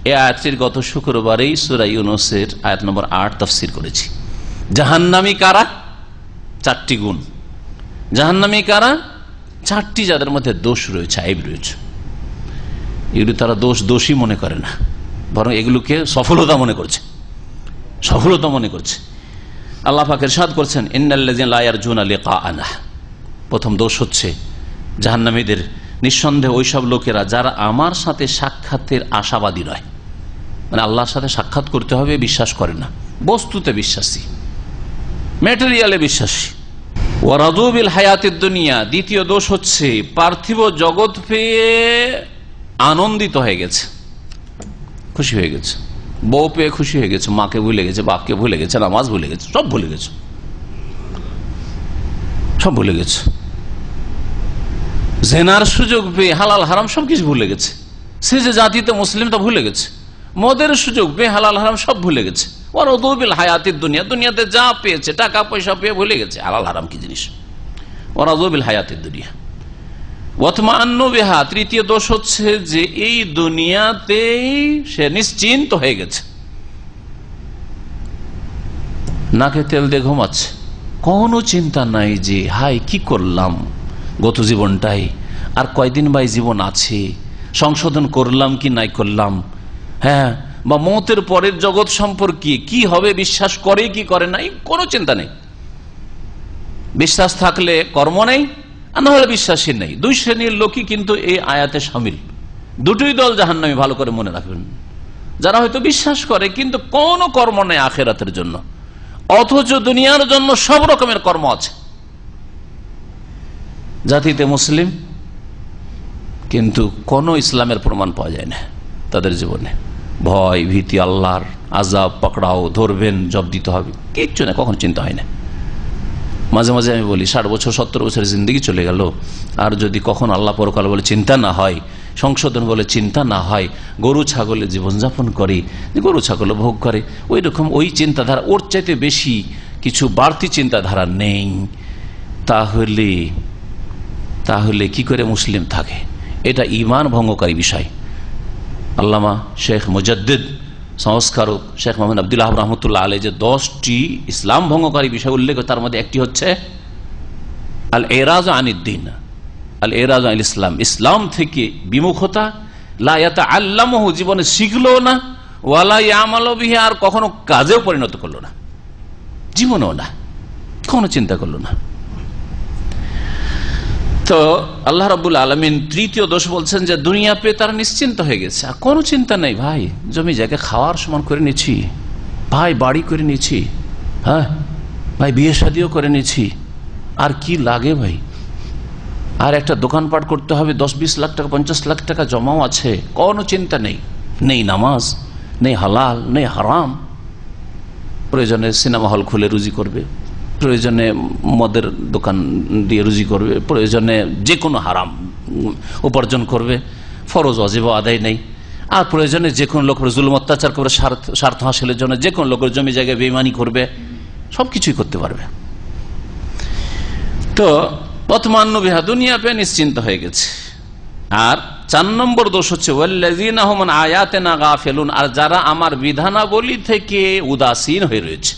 D: এই আয়াতটির গত শুক্রবারেই সূরা ইউনূসের আয়াত নম্বর 8 তাফসীর করেছি। জাহান্নামী কারা? 4টি গুণ। জাহান্নামী কারা? 4টি, যাদের মধ্যে দোষ রয়েছে, আইব রয়েছে। এগুলো তারা দোষী মনে করে না, বরং এগুলোকে সফলতা মনে করছে, সফলতা মনে করছে। আল্লাহ পাক ইরশাদ করছেন, ইন্নাল্লাযীনা লা ইয়ারজুনা লিকাআনা, প্রথম দোষ হচ্ছে জাহান্নামীদের, নিঃসন্দেহে ওইসব লোকেরা যারা আমার সাথে সাক্ষাতের আশাবাদী নয়, মানে আল্লাহর সাথে সাক্ষাৎ করতে হবে বিশ্বাস করে না, বস্তুতে বিশ্বাসী, ম্যাটেরিয়ালে বিশ্বাসী। ওয়ারাদু বিল হায়াতিদ দুনিয়া, দ্বিতীয় দোষ হচ্ছে পার্থিব জগৎ পেয়ে আনন্দিত হয়ে গেছে, খুশি হয়ে গেছে, বউ পেয়ে খুশি হয়ে গেছে, মাকে ভুলে গেছে, বাপকে ভুলে গেছে, নামাজ ভুলে গেছে, সব ভুলে গেছে, সব ভুলে গেছে। জেনার সুযোগ পেয়ে হালাল হারাম সবকিছু ভুলে গেছে, সে যে জাতিতে মুসলিম তা ভুলে গেছে। মদের সুযোগ পেয়ে হালাল হারাম সব ভুলে গেছে। ওয়ারাদু বিল হায়াতিদ দুনিয়া, দুনিয়াতে যা পেয়েছে, টাকা পয়সা পেয়ে ভুলে গেছে হালাল হারাম কি জিনিস। ওয়ারাদু বিল হায়াতিদ দুনিয়া ওয়াতমাআন্নু বিহা, তৃতীয় দোষ হচ্ছে যে এই দুনিয়াতেই সে নিশ্চিন্ত হয়ে গেছে, নাকে তেল দিয়ে ঘুমাচ্ছে, কোনো চিন্তা নাই যে হাই কি করলাম গত জীবনটাই, আর কয়দিন বাই জীবন আছে, সংশোধন করলাম কি নাই করলাম, হ্যাঁ, বা মৌতের পরের জগৎ সম্পর্কে কি হবে বিশ্বাস করে কি করে নাই, কোনো চিন্তা নেই। বিশ্বাস থাকলে কর্ম নেই, আর না হলে বিশ্বাসী নেই। দুই শ্রেণীর লোকই কিন্তু এই আয়াতে শামিল। দুটোই দল জাহান্নামী, ভালো করে মনে রাখবেন। যারা হয়তো বিশ্বাস করে কিন্তু কোনো কর্ম নেই আখিরাতের জন্য, অথচ দুনিয়ার জন্য সব রকমের কর্ম আছে। জাতিতে মুসলিম, কিন্তু কোনো ইসলামের প্রমাণ পাওয়া যায় না তাদের জীবনে। ভয় ভীতি, আল্লাহর আযাব, পকড়াও, ধরবেন, জব দিতে হবে, কিচ্ছু না, কখন চিন্তা হয় না। মাঝে মাঝে আমি বলি 60 বছর 70 বছরের জিন্দগি চলে গেল, আর যদি কখন আল্লাহ পরকাল বলে চিন্তা না হয়, সংশোধন বলে চিন্তা না হয়, গরু ছাগলের জীবনযাপন করে, গরু ছাগল ভোগ করে, ওই রকম ওই চিন্তাধারা, ওর চাইতে বেশি কিছু বাড়তি চিন্তাধারা নেই, তাহলে কি করে মুসলিম থাকে? এটা ঈমান ভঙ্গকারী বিষয়। আল্লামা শেখ মুজাদ্দিদ সংস্কারক শেখ মোহাম্মদ আব্দুল্লাহ রহমতুল্লাহ আলাইহি যে 10টি ইসলাম ভঙ্গকারী বিষয় উল্লেখ, তার মধ্যে একটি হচ্ছে আল এরাজ আনিদ্দিন, আল এরাজ আনিল ইসলাম, ইসলাম থেকে বিমুখতা, লা ইয়াতাআল্লামুহু, জীবনে শিখলো না, ওয়ালা ইয়ামালু বিহি, আর কখনো কাজেও পরিণত করলো না, জীবনেও না, কখনো চিন্তা করলো না। তো আল্লাহ রাব্বুল আলামিন তৃতীয় দোষ বলছেন যে দুনিয়া পেয়ে তারা নিশ্চিন্ত হয়ে গেছে, আর কোনো চিন্তা নেই। ভাই জমি জায়গা খাওয়ার সমান করে নিচ্ছি, ভাই বাড়ি করে নিচ্ছি, হ্যাঁ ভাই বিয়ে শাদিও করে নিচ্ছি, আর কি লাগে ভাই? আর একটা দোকানপাট করতে হবে, 10-20 লাখ টাকা 50 লাখ টাকা জমাও আছে, কোনো চিন্তা নেই। নেই নামাজ, নেই হালাল, নেই হারাম। প্রয়োজনে সিনেমা হল খুলে রুজি করবে, প্রয়োজনে মদের দোকান দিয়ে রুজি করবে, প্রয়োজনে যে কোনো হারাম উপার্জন করবে, ফরজ ওয়াজিব আদায় নেই। আর প্রয়োজনে যে কোনো লোকের জুলুম অত্যাচার করবে, স্বার্থ হাসিলের জন্য যে কোনো লোকের জমি জায়গায় বেঈমানি করবে, সবকিছুই করতে পারবে। তো বর্তমান বিহা দুনিয়া পেয়ে নিশ্চিন্ত হয়ে গেছে। আর 4 নম্বর দোষ হচ্ছে ওয়াল্লাযীনা হুম আন আয়াতিনা গাফিলুন, আর যারা আমার বিধানাবলী থেকে উদাসীন হয়ে রয়েছে।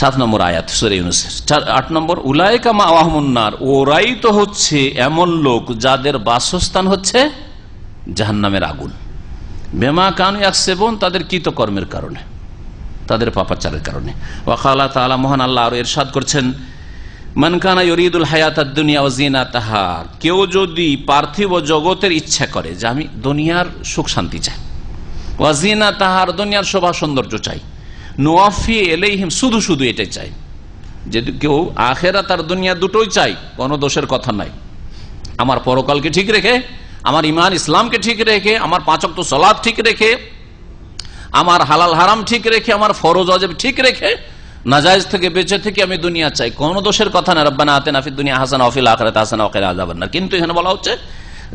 D: 7 নম্বর আয়াত সূরা ইউনূসের। 8 নম্বর উলাইকা মাওয়াহুমুন নার, ওরাই তো হচ্ছে এমন লোক যাদের বাসস্থান হচ্ছে জাহান্নামের আগুন। বিমা কানু ইয়াকসিবুন, তাদের কৃতকর্মের কারণে, তাদের পাপাচারের কারণে। ওয়া ক্বালা তাআলা, মহান আল্লাহ আরো ইরশাদ করছেন, মান কানা ইউরিদুল হায়াতাদ দুনিয়া ওয়া যিনাতাহা, কেউ যদি পার্থিব জগতের ইচ্ছা করে যে আমি দুনিয়ার সুখ শান্তি চাই, ওয়া যিনাতাহা, দুনিয়ার শোভা সৌন্দর্য চাই, নুওয়াফি ইলাইহিম, শুধু শুধু এটাই চাই। যদি কেউ আখিরাত আর দুনিয়া দুটোই চাই, কোনো দোষের কথা নাই। আমার পরকালকে ঠিক রেখে, আমার ঈমান ইসলামকে ঠিক রেখে, আমার 5 ওয়াক্ত সালাত ঠিক রেখে, আমার হালাল হারাম ঠিক রেখে, আমার ফরজ ওয়াজিব ঠিক রেখে, নাজায়েজ থেকে বেঁচে থেকে আমি দুনিয়া চাই, কোনো দোষের কথা না। রব্বানা আতিনা ফিদ দুনিয়া হাসানাহ ওয়া ফিল আখিরাতি হাসানাহ ওয়া কিনা আযাবান্নার। কিন্তু এখানে বলা হচ্ছে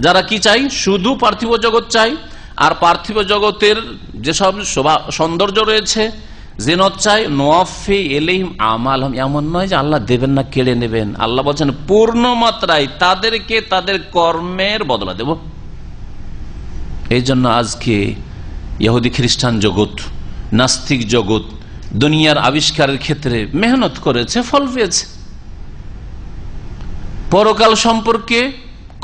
D: যারা কি চাই, শুধু পার্থিব জগৎ চাই, আর পার্থিব জগতের যেসব শোভা সৌন্দর্য রয়েছে, জিনত চাই, নুওয়াফি ইলাইহিম আমালহুম, এমন নয় যে আল্লাহ দেবেন না, কেড়ে নেবেন। আল্লাহ বলছেন পূর্ণ মাত্রায় তাদেরকে তাদের কর্মের বদলা দেব। এই জন্য আজকে ইহুদি খ্রিস্টান জগৎ, নাস্তিক জগৎ দুনিয়ার আবিষ্কারের ক্ষেত্রে মেহনত করেছে, ফল পেয়েছে। পরকাল সম্পর্কে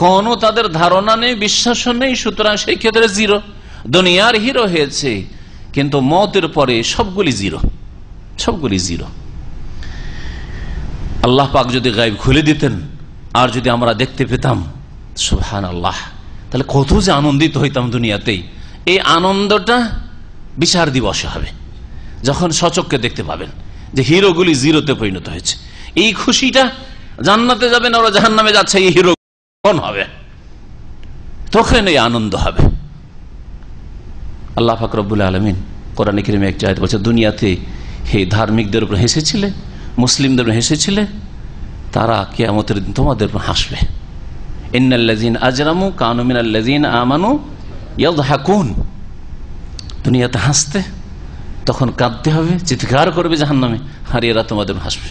D: কোনো তাদের ধারণা নেই, বিশ্বাসও নেই, সুতরাং সেই ক্ষেত্রে জিরো। দুনিয়ার হিরো হয়েছে, কিন্তু মওতের পরে সবগুলি জিরো, সবগুলি জিরো। আল্লাহ পাক যদি গায়েব খুলে দিতেন আর যদি আমরা দেখতে পেতাম, সুবহানাল্লাহ, তাহলে কত যে আনন্দিত হইতাম দুনিয়াতেই। এই আনন্দটা বিচার দিবসে হবে, যখন সচক্ষে দেখতে পাবেন যে হিরোগুলি জিরোতে পরিণত হয়েছে। এই খুশিটা, জান্নাতে যাবেন ওরা জাহান্নামে যাচ্ছে, এই হিরো কোন হবে, তখন এই আনন্দ হবে। আল্লাহ পাক রব্বুল আলামিন কোরআনে কারীমে একটি আয়াত বলছে, দুনিয়াতে হে ধার্মিকদের উপর হেসেছিলে, মুসলিমদের উপর হেসেছিলে, তারা কিয়ামতের দিন তোমাদের উপর হাসবে। ইন্নাল্লাযীনা আজরামু কানু মিনাল্লাযীনা আমানু ইয়াযহাকুন, দুনিয়াতে হাসতে, তখন কাঁদতে হবে, চিৎকার করবে জাহান্নামে, আর এরা তোমাদের হাসবে।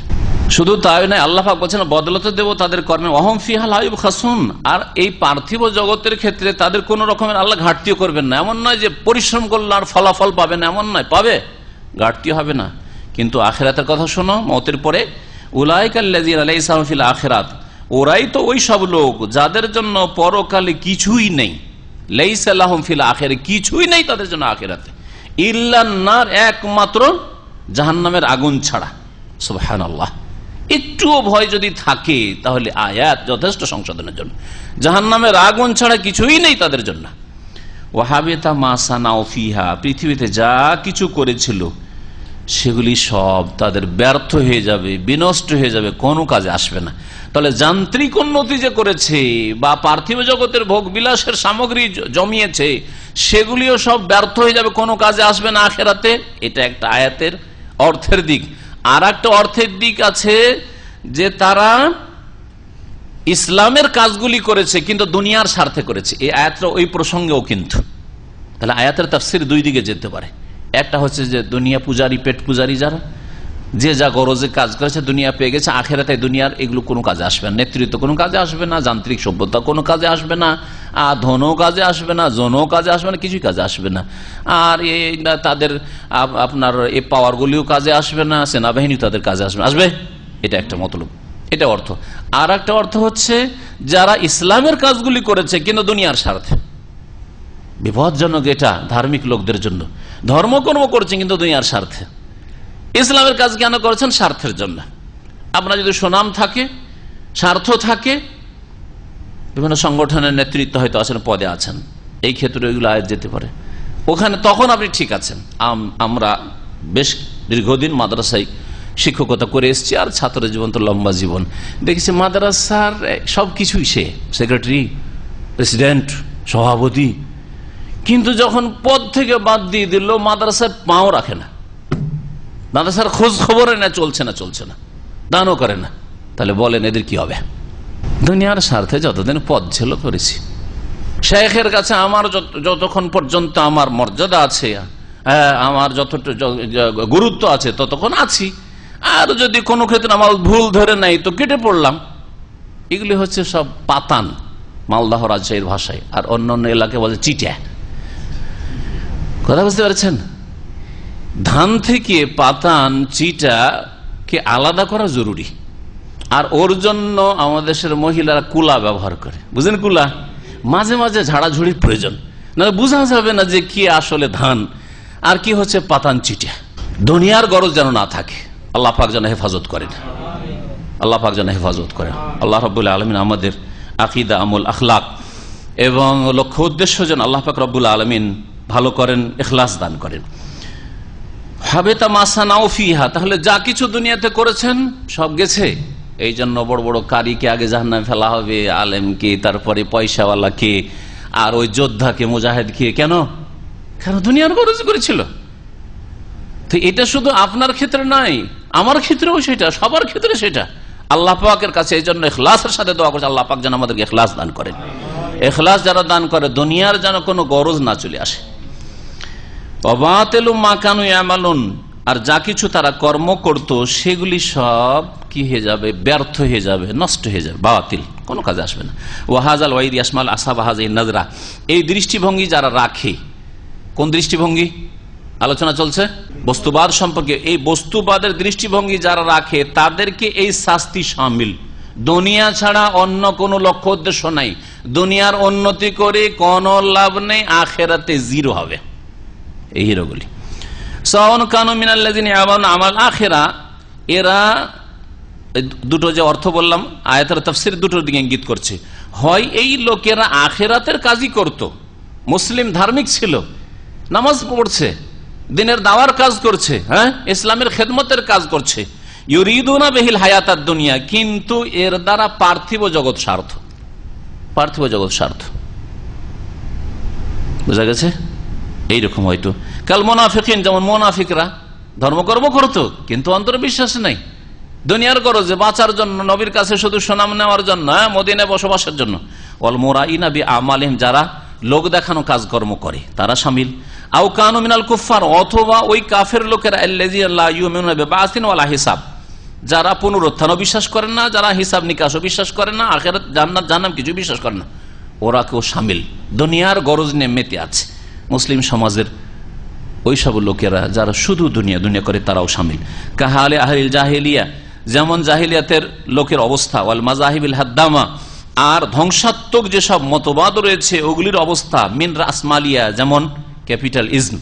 D: শুধু তাই নয়, আল্লাহ পাক বলছেন বদলাতে দেব তাদের কর্মে, ওয়াহুম ফিহা লা ইউবখাসুন, আর এই পার্থিব জগতের ক্ষেত্রে তাদের কোন রকমের আল্লাহ ঘাটতিও করবেন না। এমন নয় যে পরিশ্রম করলে আর ফলাফল পাবে না, এমন নয়, পাবে, ঘাটতি হবে না। কিন্তু আখিরাতের কথা শোনো, মওতের পরে, উলাইকাল্লাযীনা লাইসা লাহুম ফিল আখিরাত ওরাই তো ওই সব লোক যাদের জন্য পরকালে কিছুই নেই, লাইসা লাহুম ফিল আখিরা, কিছুই নেই তাদের জন্য আখিরাতে, ইল্লান নার, একমাত্র জাহান্নামের আগুন ছাড়া। সুবহানাল্লাহ। একটুও ভয় যদি থাকে তাহলে আয়াত যথেষ্ট সংশোধনের জন্য। জাহান্নামের আগুন ছাড়া কিছুই নেই তাদের জন্য। ওয়াহাবিতা মা সানাউ ফিহা, পৃথিবীতে যা কিছু করেছিল সেগুলি সব তাদের ব্যর্থ হয়ে যাবে, বিনষ্ট হয়ে যাবে, কোনো কাজে আসবে না। তাহলে যান্ত্রিক উন্নতি যে করেছে বা পার্থিব জগতের ভোগ বিলাসের সামগ্রী জমিয়েছে সেগুলিও সব ব্যর্থ হয়ে যাবে, কোনো কাজে আসবে না আখিরাতে। এটা একটা আয়াতের অর্থের দিক। আর একটা অর্থের দিক আছে যে তারা ইসলামের কাজগুলি করেছে কিন্তু দুনিয়ার স্বার্থে করেছে। এই আয়াতটা ওই প্রসঙ্গেও কিন্তু, তাহলে আয়াতের তাফসীর দুই দিকে যেতে পারে। একটা হচ্ছে যে দুনিয়া পূজারী, পেট পূজারী যারা, যে যা গরজে কাজ করেছে দুনিয়া পেয়ে গেছে, আখেরাতে দুনিয়ার এগুলো কোনো কাজে আসবে না, নেতৃত্ব কোনো কাজে আসবে না, যান্ত্রিক সভ্যতা কোনো কাজে আসবে না, ধনও কাজে আসবে না, জনও কাজে আসবে না, কিছুই কাজে আসবে না। আর তাদের আপনার এই পাওয়ারগুলিও কাজে আসবে না, সেনাবাহিনী তাদের কাজে আসবে, আসবে। এটা একটা মতলব, এটা অর্থ। আর একটা অর্থ হচ্ছে যারা ইসলামের কাজগুলি করেছে কিন্তু দুনিয়ার স্বার্থে, বিপজ্জনক এটা ধার্মিক লোকদের জন্য। ধর্মকর্ম করছে কিন্তু দুনিয়ার স্বার্থে। ইসলামের কাজ কেন করেছেন? স্বার্থের জন্য। আপনার যদি সুনাম থাকে, স্বার্থ থাকে, বিভিন্ন সংগঠনের নেতৃত্ব হয়তো আছেন, পদে আছেন, এই ক্ষেত্রে ওইগুলো আয়াত যেতে পারে ওখানে, তখন আপনি ঠিক আছেন। আমরা বেশ দীর্ঘদিন মাদ্রাসায় শিক্ষকতা করে এসেছি, আর ছাত্র জীবন তো লম্বা জীবন, দেখেছি মাদ্রাসার সবকিছুই সে সেক্রেটারি, প্রেসিডেন্ট, সভাপতি, কিন্তু যখন পদ থেকে বাদ দিয়ে দিল মাদ্রাসায় পাও রাখে না, মাদ্রাসার খোঁজ খবরে না, চলছে না, চলছে না, দানও করে না। তাহলে বলেন এদের কি হবে? দুনিয়ার স্বার্থে যতদিন পদ ছিল করেছি। শেখের কাছে আমার যতক্ষণ পর্যন্ত আমার মর্যাদা আছে, আমার যতটা গুরুত্ব আছে ততক্ষণ আছি, আর যদি কোনো ক্ষেত্রে আমার ভুল ধরে নাই তো কেটে পড়লাম। এগুলি হচ্ছে সব পাতান, মালদাহ রাজশাহীর ভাষায়, আর অন্য অন্য এলাকায় বলে চিটা। কথা বুঝতে পারছেন? ধান থেকে পাতান, চিটাকে আলাদা করা জরুরি। আর ওর জন্য আমাদের দেশের মহিলারা কুলা ব্যবহার করে, বুঝলেন? কুলা মাঝে মাঝে ঝাড়াঝুড়ির প্রয়োজন, না বোঝা যাবে না যে কি আসলে ধান আর কি হচ্ছে পাতান, চিটা। দুনিয়ার গরজ যেন না থাকে, আল্লাহ পাক যেন হেফাজত করেন, আল্লাহ পাক যেন হেফাজত করেন। আল্লাহ রাব্বুল আলামিন আমাদের আকীদা, আমল, আখলাক এবং লক্ষ্য উদ্দেশ্য যেন আল্লাহ পাক রব্বুল আলামিন ভালো করেন, ইখলাস দান করেন। হাবেতা মা সানাউ ফিহা, তাহলে যা কিছু দুনিয়াতে করেছেন সব গেছে। এই জন্য বড় বড় কারিকে আগে জাহান্নামে ফেলা হবে, আলেমকে, তারপরে পয়সাওয়ালাকে, আর ওই যোদ্ধাকে, মুজাহিদকে। কেন? কারণ দুনিয়ার গরজ করেছিল। তো এটা শুধু আপনার ক্ষেত্রে নাই, আমার ক্ষেত্রেও সেটা, সবার ক্ষেত্রে সেটা। আল্লাহ পাকের কাছে এই জন্য ইখলাসের সাথে দোয়া করছে, আল্লাহ পাক যেন আমাদেরকে ইখলাস দান করেন। ইখলাস যারা দান করে দুনিয়ার যেন কোনো গরজ না চলে আসে। অবাতিলু মা কানু ইয়ামালুন, আর যা কিছু তারা কর্ম করত সেগুলি সব কি হয়ে যাবে? ব্যর্থ হয়ে যাবে, নষ্ট হয়ে যাবে, বাতিল, কোনো কাজে আসবে না। ওয়াহাজাল ওয়াইদ ইয়াসমাল আসহাবা হাযিহিন নাজরা, এই দৃষ্টিভঙ্গি যারা রাখে, কোন দৃষ্টিভঙ্গি আলোচনা চলছে? বস্তুবাদ সম্পর্কে। এই বস্তুবাদের দৃষ্টিভঙ্গি যারা রাখে তাদেরকে এই শাস্তি শামিল। দুনিয়া ছাড়া অন্য কোনো লক্ষ্য উদ্দেশ্য নাই, দুনিয়ার উন্নতি করে কোনো লাভ নেই, আখেরাতে জিরো হবে। এই হিরোগুলি সাওয়ান কানু মিনাল্লাযিনা ইয়ামালুনা আমাল আখিরা, এরা দুটো যে অর্থ বললাম আয়াতের তাফসীর দুটোর দিকে ইঙ্গিত করছে। হয় এই লোকেরা আখিরাতের কাজই করত, মুসলিম ধার্মিক ছিল, নামাজ পড়ছে, দিনের দাওয়ার কাজ করছে, হ্যাঁ, ইসলামের খেদমতের কাজ করছে, ইউরিদুনা বিহিল হায়াতাদ দুনিয়া, কিন্তু এর দ্বারা পার্থিব জগৎ স্বার্থ, পার্থিব জগৎ স্বার্থ। বুঝা গেছে? এইরকম হয়তো কাল মুনাফিকিন, যেমন মুনাফিকরা ধর্মকর্ম করতো কিন্তু অন্তরে বিশ্বাস নাই, দুনিয়ার গরজে বাঁচার জন্য, নবীর কাছে শুধু সুনাম নেওয়ার জন্য, মদিনায় বসবাসের জন্য। ওয়াল মুরাইনা বিআমালিহিম, যারা লোক দেখানো কাজকর্ম করে তারা শামিল। আও কানু মিনাল কুফার, অথবা ওই কাফের লোকেরা আল্লাযিনা লা ইউমিনুনা বিবাসিন ওয়ালা হিসাব, যারা পুনরুত্থানও বিশ্বাস করেন না, যারা হিসাব নিকাশও বিশ্বাস করেন না, আখিরাত, জান্নাত, জাহান্নাম কিছু বিশ্বাস করেন না, ওরা কেউ শামিল। দুনিয়ার গরজ নিয়ে মেতে আছে মুসলিম সমাজের ওই সব লোকেরা যারা শুধু দুনিয়া দুনিয়া করে, তারাও শামিল। কাহালে আহলিল জাহেলিয়া, যেমন জাহিলিয়াতের লোকের অবস্থা, ওয়াল মাযাহিবিল হাদ্দামা, আর ধ্বংসাত্মক যেসব মতবাদ রয়েছে ওগুলির অবস্থা, মিন রাসমালিয়া, যেমন ক্যাপিটালিজম,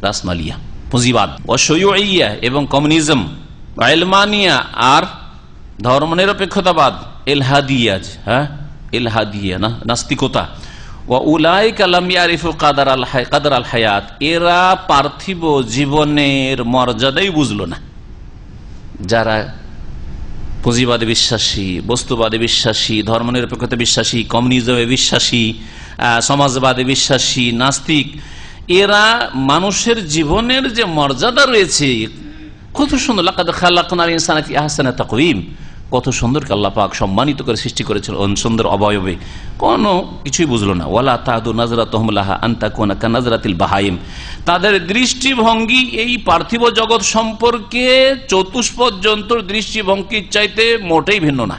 D: রাসমালিয়া পুঁজিবাদ, ও শুয়ুইয়া এবং কমিউনিজম, ইলমানিয়া আর ধর্মনিরপেক্ষতাবাদ, ইলহাদিয়া, ইলহাদিয়া না নাস্তিকতা, ওয়া উলাইকা লাম ইয়ারিফু কাদার আল হায়াত, এরা পার্থিব জীবনের মর্যাদাই বুঝলো না। যারা পুঁজিবাদে বিশ্বাসী, বস্তুবাদে বিশ্বাসী, ধর্মনিরপেক্ষতা বিশ্বাসী, কমিউনিজমে বিশ্বাসী, সমাজবাদে বিশ্বাসী, নাস্তিক, এরা মানুষের জীবনের যে মর্যাদা রয়েছে, কত সুন্দর, লাকাদ খালাকনাল ইনসানা ফি আহসানি তাকওয়িম, কত সুন্দর আল্লাহ পাক সম্মানিত করে সৃষ্টি করেছিল সুন্দর অবয়বে, কোনো কিছুই বুঝলো না। ওয়ালা তাদু নাজরাতুহুম লাহা আন তাকুনা কানাজরাতিল বাহাইম, তাদের দৃষ্টিভঙ্গি এই পার্থিব জগৎ সম্পর্কে চতুষ্পদ জন্তুর দৃষ্টিভঙ্গির চাইতে মোটেই ভিন্ন না।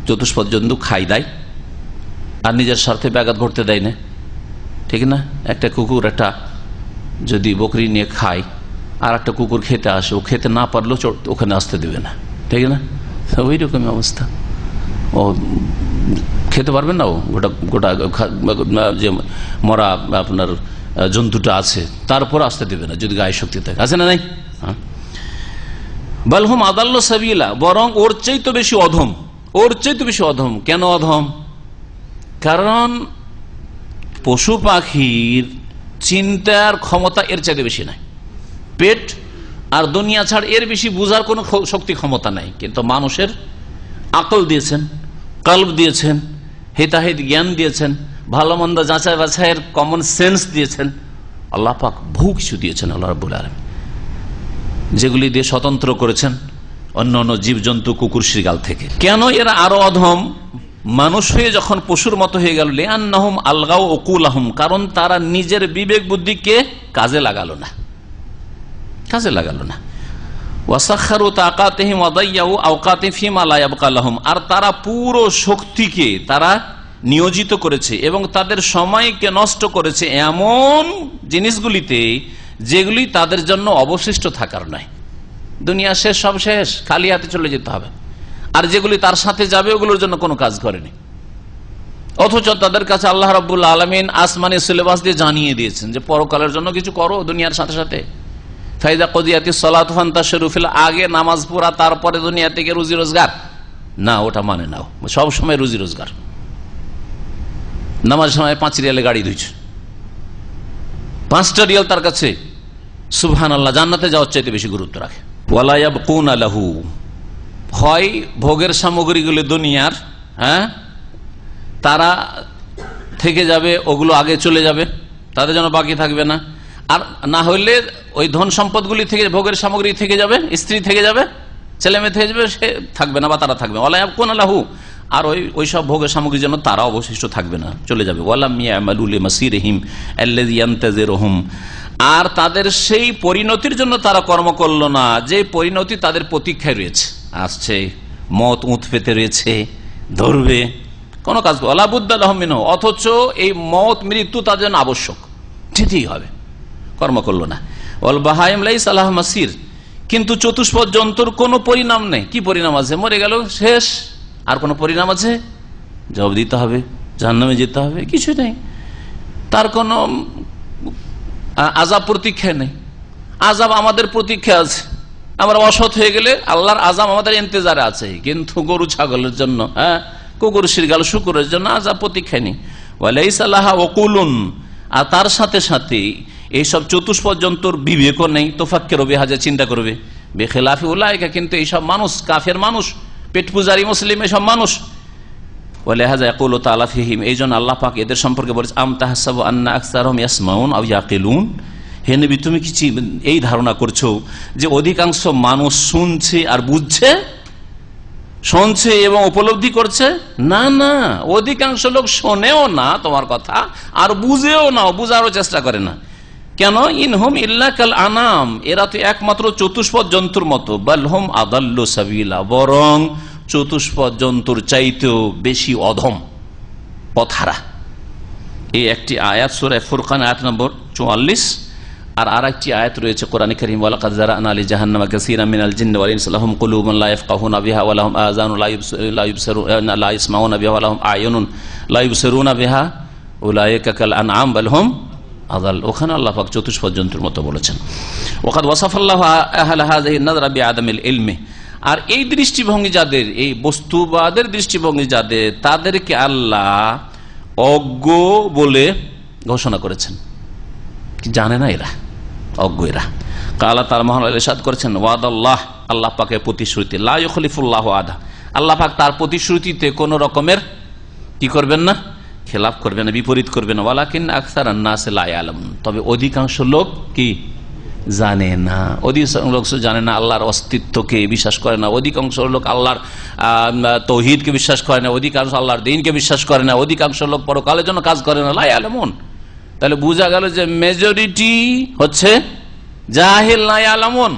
D: চতুষ্পদ জন্তু খাই দেয় আর নিজের স্বার্থে ব্যাঘাত ঘটতে দেয় না, ঠিক না? একটা কুকুর একটা যদি বকরি নিয়ে খায় আর একটা কুকুর খেতে আসে, ও খেতে না পারলেও ওখানে আসতে দেবে না, ঠিক না? ওই রকমই অবস্থা, ও খেতে পারবে না, ও গোটা গোটা যে মরা আপনার জন্তুটা আছে তারপর আসতে দেবে না যদি গায়ে শক্তি থাকে, আছে না নাই? বালহুম আদাল্লু সাবিলা, বরং ওর চাইতে বেশি অধম, ওর চাইতে বেশি অধম। কেন অধম? কারণ পশু পাখির চিন্তার ক্ষমতা এর চাইতে বেশি নাই, পেট আর দুনিয়া ছাড় এর বেশি বুঝার কোন শক্তি ক্ষমতা নাই। কিন্তু মানুষের আকল দিয়েছেন, কলব দিয়েছেন, হিতাহিত জ্ঞান দিয়েছেন, ভালো মন্দ যাচাই বাছাইয়ের কমন সেন্স দিয়েছেন, আল্লাহ পাক বহু কিছু দিয়েছেন আল্লাহ রাব্বুল আলামিন, যেগুলি দিয়ে স্বতন্ত্র করেছেন অন্য অন্য জীবজন্তু কুকুর শৃগাল থেকে। কেন এরা আরো অধম? মানুষ হয়ে যখন পশুর মতো হয়ে গেল, লিআন্নাহুম আলগাউ উকুলাহুম, কারণ তারা নিজের বিবেক বুদ্ধিকে কাজে লাগালো না, কাজে লাগালো না। ওয়াসাখারু তাকাতিহিম ওয়া দাইয়াউ আওকাতিহিম ফিমা লা ইয়াবকা লাহুম, আর তারা পুরো শক্তিকে তারা নিয়োজিত করেছে এবং তাদের সময়কে নষ্ট করেছে এমন জিনিসগুলিতে যেগুলি তাদের জন্য অবশিষ্ট থাকার নয়। দুনিয়া শেষ, সব শেষ, খালি হাতে চলে যেতে হবে। আর যেগুলি তার সাথে যাবে ওগুলোর জন্য কোনো কাজ করেনি, অথচ তাদের কাছে আল্লাহ রাব্বুল আলামিন আসমানি সিলেবাস দিয়ে জানিয়ে দিয়েছেন যে পরকালের জন্য কিছু করো দুনিয়ার সাথে সাথে। ফাইদা কদিয়াতিস সালাতু ফান্তাশিরু ফিল, আগে নামাজ পড়া তারপরে দুনিয়া থেকে রুজি রোজগার, না, ওটা মানে নাও। সব সময় রুজি রোজগার, নামাজ সময় 5 রিয়ালে গাড়ি ধুইছে, 5টা রিয়াল তার কাছে সুবহানাল্লাহ জান্নাতে যাওয়ার চাইতে বেশি গুরুত্ব রাখে। ওয়ালা ইয়াবকুনা লাহু, হয় ভোগের সামগ্রীগুলো দুনিয়ার, তারা থেকে যাবে, ওগুলো আগে চলে যাবে, তাদের জন্য বাকি থাকবে না। আর না হইলে ওই ধন সম্পদগুলি থেকে, ভোগের সামগ্রী থেকে যাবে, স্ত্রী থেকে যাবে, ছেলে মেয়ে থেকে যাবে, সে থাকবে না বা তারা থাকবে। ওয়ালা ইয়াবকুনা লাহু, আর ওই সব ভোগের সামগ্রীর জন্য তারা অবশিষ্ট থাকবে না, চলে যাবে। ওয়ালাম ইয়ামালু লিমাসিরিহিম আল্লাযী ইয়ানতাজিরুহুম, আর তাদের সেই পরিণতির জন্য তারা কর্ম করলো না যে পরিণতি তাদের প্রতীক্ষায় রয়েছে, আসছে, মত উঁত পেতে রয়েছে, ধরবে, কোনো কাজ ওয়ালা বুদ্দা লাহুম মিনহু, অথচ এই মত মৃত্যু তাদের জন্য আবশ্যক, যেতেই হবে, কর্ম করলো না। ওয়াল বাহাইম লাইসা লাহা মাসির, কিন্তু চতুষ্পদ জন্তুর কোনো পরিণাম নেই। কি পরিণাম আছে? মরে গেল, শেষ। আর কোনো পরিণাম আছে? জবাব দিতে হবে, জাহান্নামে যেতে হবে, কিছু নেই। তার কোনো আযাব প্রতীক্ষা নেই। আযাব আমাদের প্রতীক্ষা আছে, আমরা অসৎ হয়ে গেলে আল্লাহর আযাব আমাদের ইন্তজারে আছে, কিন্তু গরু ছাগলের জন্য, কুকুর শৃগাল শুকুরের জন্য আযাব প্রতীক্ষা নেই। ওয়ালাইসা লাহা উকুলুন, আর তার সাথে সাথে এইসব চতুষ্পদ জন্তুর বিবেকও নেই, তোফাক্কিরু বিহা, যে চিন্তা করবে। বেখিলাফি উলাইকা, কিন্তু এইসব মানুষ কাফের মানুষ, পেট পূজারী মুসলিম এসব মানুষ। ওয়ালিহাযা ইয়াকুলু তাআলা ফীহিম, এইজন্য আল্লাহ পাক এদের সম্পর্কে বলেছে, আম তাহসাবু আন্না আকসারহুম ইয়াসমাউন আও ইয়াকিলুন, হে নবী তুমি কি এই ধারণা করছো যে অধিকাংশ মানুষ শুনছে আর বুঝছে, শুনছে এবং উপলব্ধি করছে? না না, অধিকাংশ লোক শোনেও না তোমার কথা আর বুঝেও না, বুঝারও চেষ্টা করে না। কেন? ইনহুম ইল্লা কাল আনাম, এরা তো একমাত্র চতুষ্পদ জন্তুর মতো। বাল হুম আদাল্লু সাবিলা, বরং চতুষ্পদ জন্তুর চাইতেও বেশি অধম, পথহারা। এই একটি আয়াত সূরা ফুরকান আয়াত নম্বর 44 আর আরেকটি আয়াত রয়েছে কোরআনে কারীম, ওয়ালাকাদ যারানা লি জাহান্নামা কাসীরাম মিনাল জিন্নি ওয়াল ইনসি লাহুম কুলুবুন লা ইয়াফকাহুনা বিহা ওয়া লাহুম আযানুন লা ইবসিরুনা লা ইয়াসমাউনা বিহা ওয়া লাহুম আ'য়ুনুন লা ইবসিরুনা বিহা উলাইকা কাল আনআম বাল হুম আযাল। ওখানে আল্লাহ পাক চতুষ্পদ জন্তুর মতো বলেছেন। ওয়াকাদ ওয়াসাফাল্লাহু আহলা হাযিহি নাযরা বিআদামিল ইলমি। আর এই দৃষ্টিভঙ্গি যাদের, এই বস্তুবাদের দৃষ্টিভঙ্গি যাদের, তাদেরকে আল্লাহ অজ্ঞ বলে ঘোষণা করেছেন। কি জানে না এরা, অজ্ঞ এরা। কালা তার মহান ইরশাদ করেছেন, ওয়াদাল্লাহ, আল্লাহ পাকের প্রতিশ্রুতি, লা ইউখলিফুল্লাহু আদা, আল্লাহ পাক তার প্রতিশ্রুতিতে কোন রকমের কি করবেন না, খেলাফ করবেন না, বিপরীত করবেন না। ওয়ালাকিন আকসারান নাস লা ইয়ালামুন, তবে অধিকাংশ লোক কি জানে না, অধিকাংশ লোক জানে না, আল্লাহর অস্তিত্বকে বিশ্বাস করে না, অধিকাংশ লোক আল্লাহর তৌহিদকে বিশ্বাস করে না, অধিকাংশ আল্লাহর দ্বীনকে বিশ্বাস করে না, অধিকাংশ লোক পরকালের জন্য কাজ করে না। লা ইয়ালামুন, তাহলে বোঝা গেল যে মেজরিটি হচ্ছে জাহিল, লা ইয়ালামুন।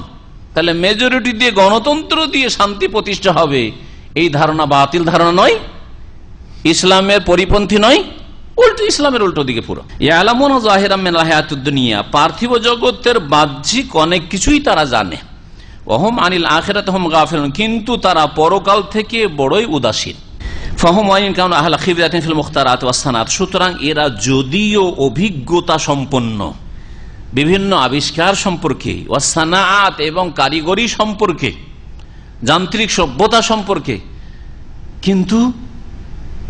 D: তাহলে মেজরিটি দিয়ে, গণতন্ত্র দিয়ে শান্তি প্রতিষ্ঠা হবে, এই ধারণা বাতিল ধারণা নয়, ইসলামের পরিপন্থী নয়, উল্টো ইসলামের উল্টো দিকে পুরো। ইয়ালামুন যাহিরাম মিনাল হায়াতুদ দুনিয়া, পার্থিব জগতের বাহ্যিক অনেক কিছুই তারা জানে। ওয়াহুম আনিল আখিরাতি হুম গাফিলুন, কিন্তু তারা পরকাল থেকে বড়ই উদাসীন। ফাহুম ওয়াইন কাউনু আহলা খিবরাতিন ফিল মুখতারাত ওয়াস সানাত, সুতরাং এরা যদিও অভিজ্ঞতা সম্পন্ন বিভিন্ন আবিষ্কার সম্পর্কে, ওয়াস সানাত এবং কারিগরি সম্পর্কে, যান্ত্রিক সভ্যতা সম্পর্কে, কিন্তু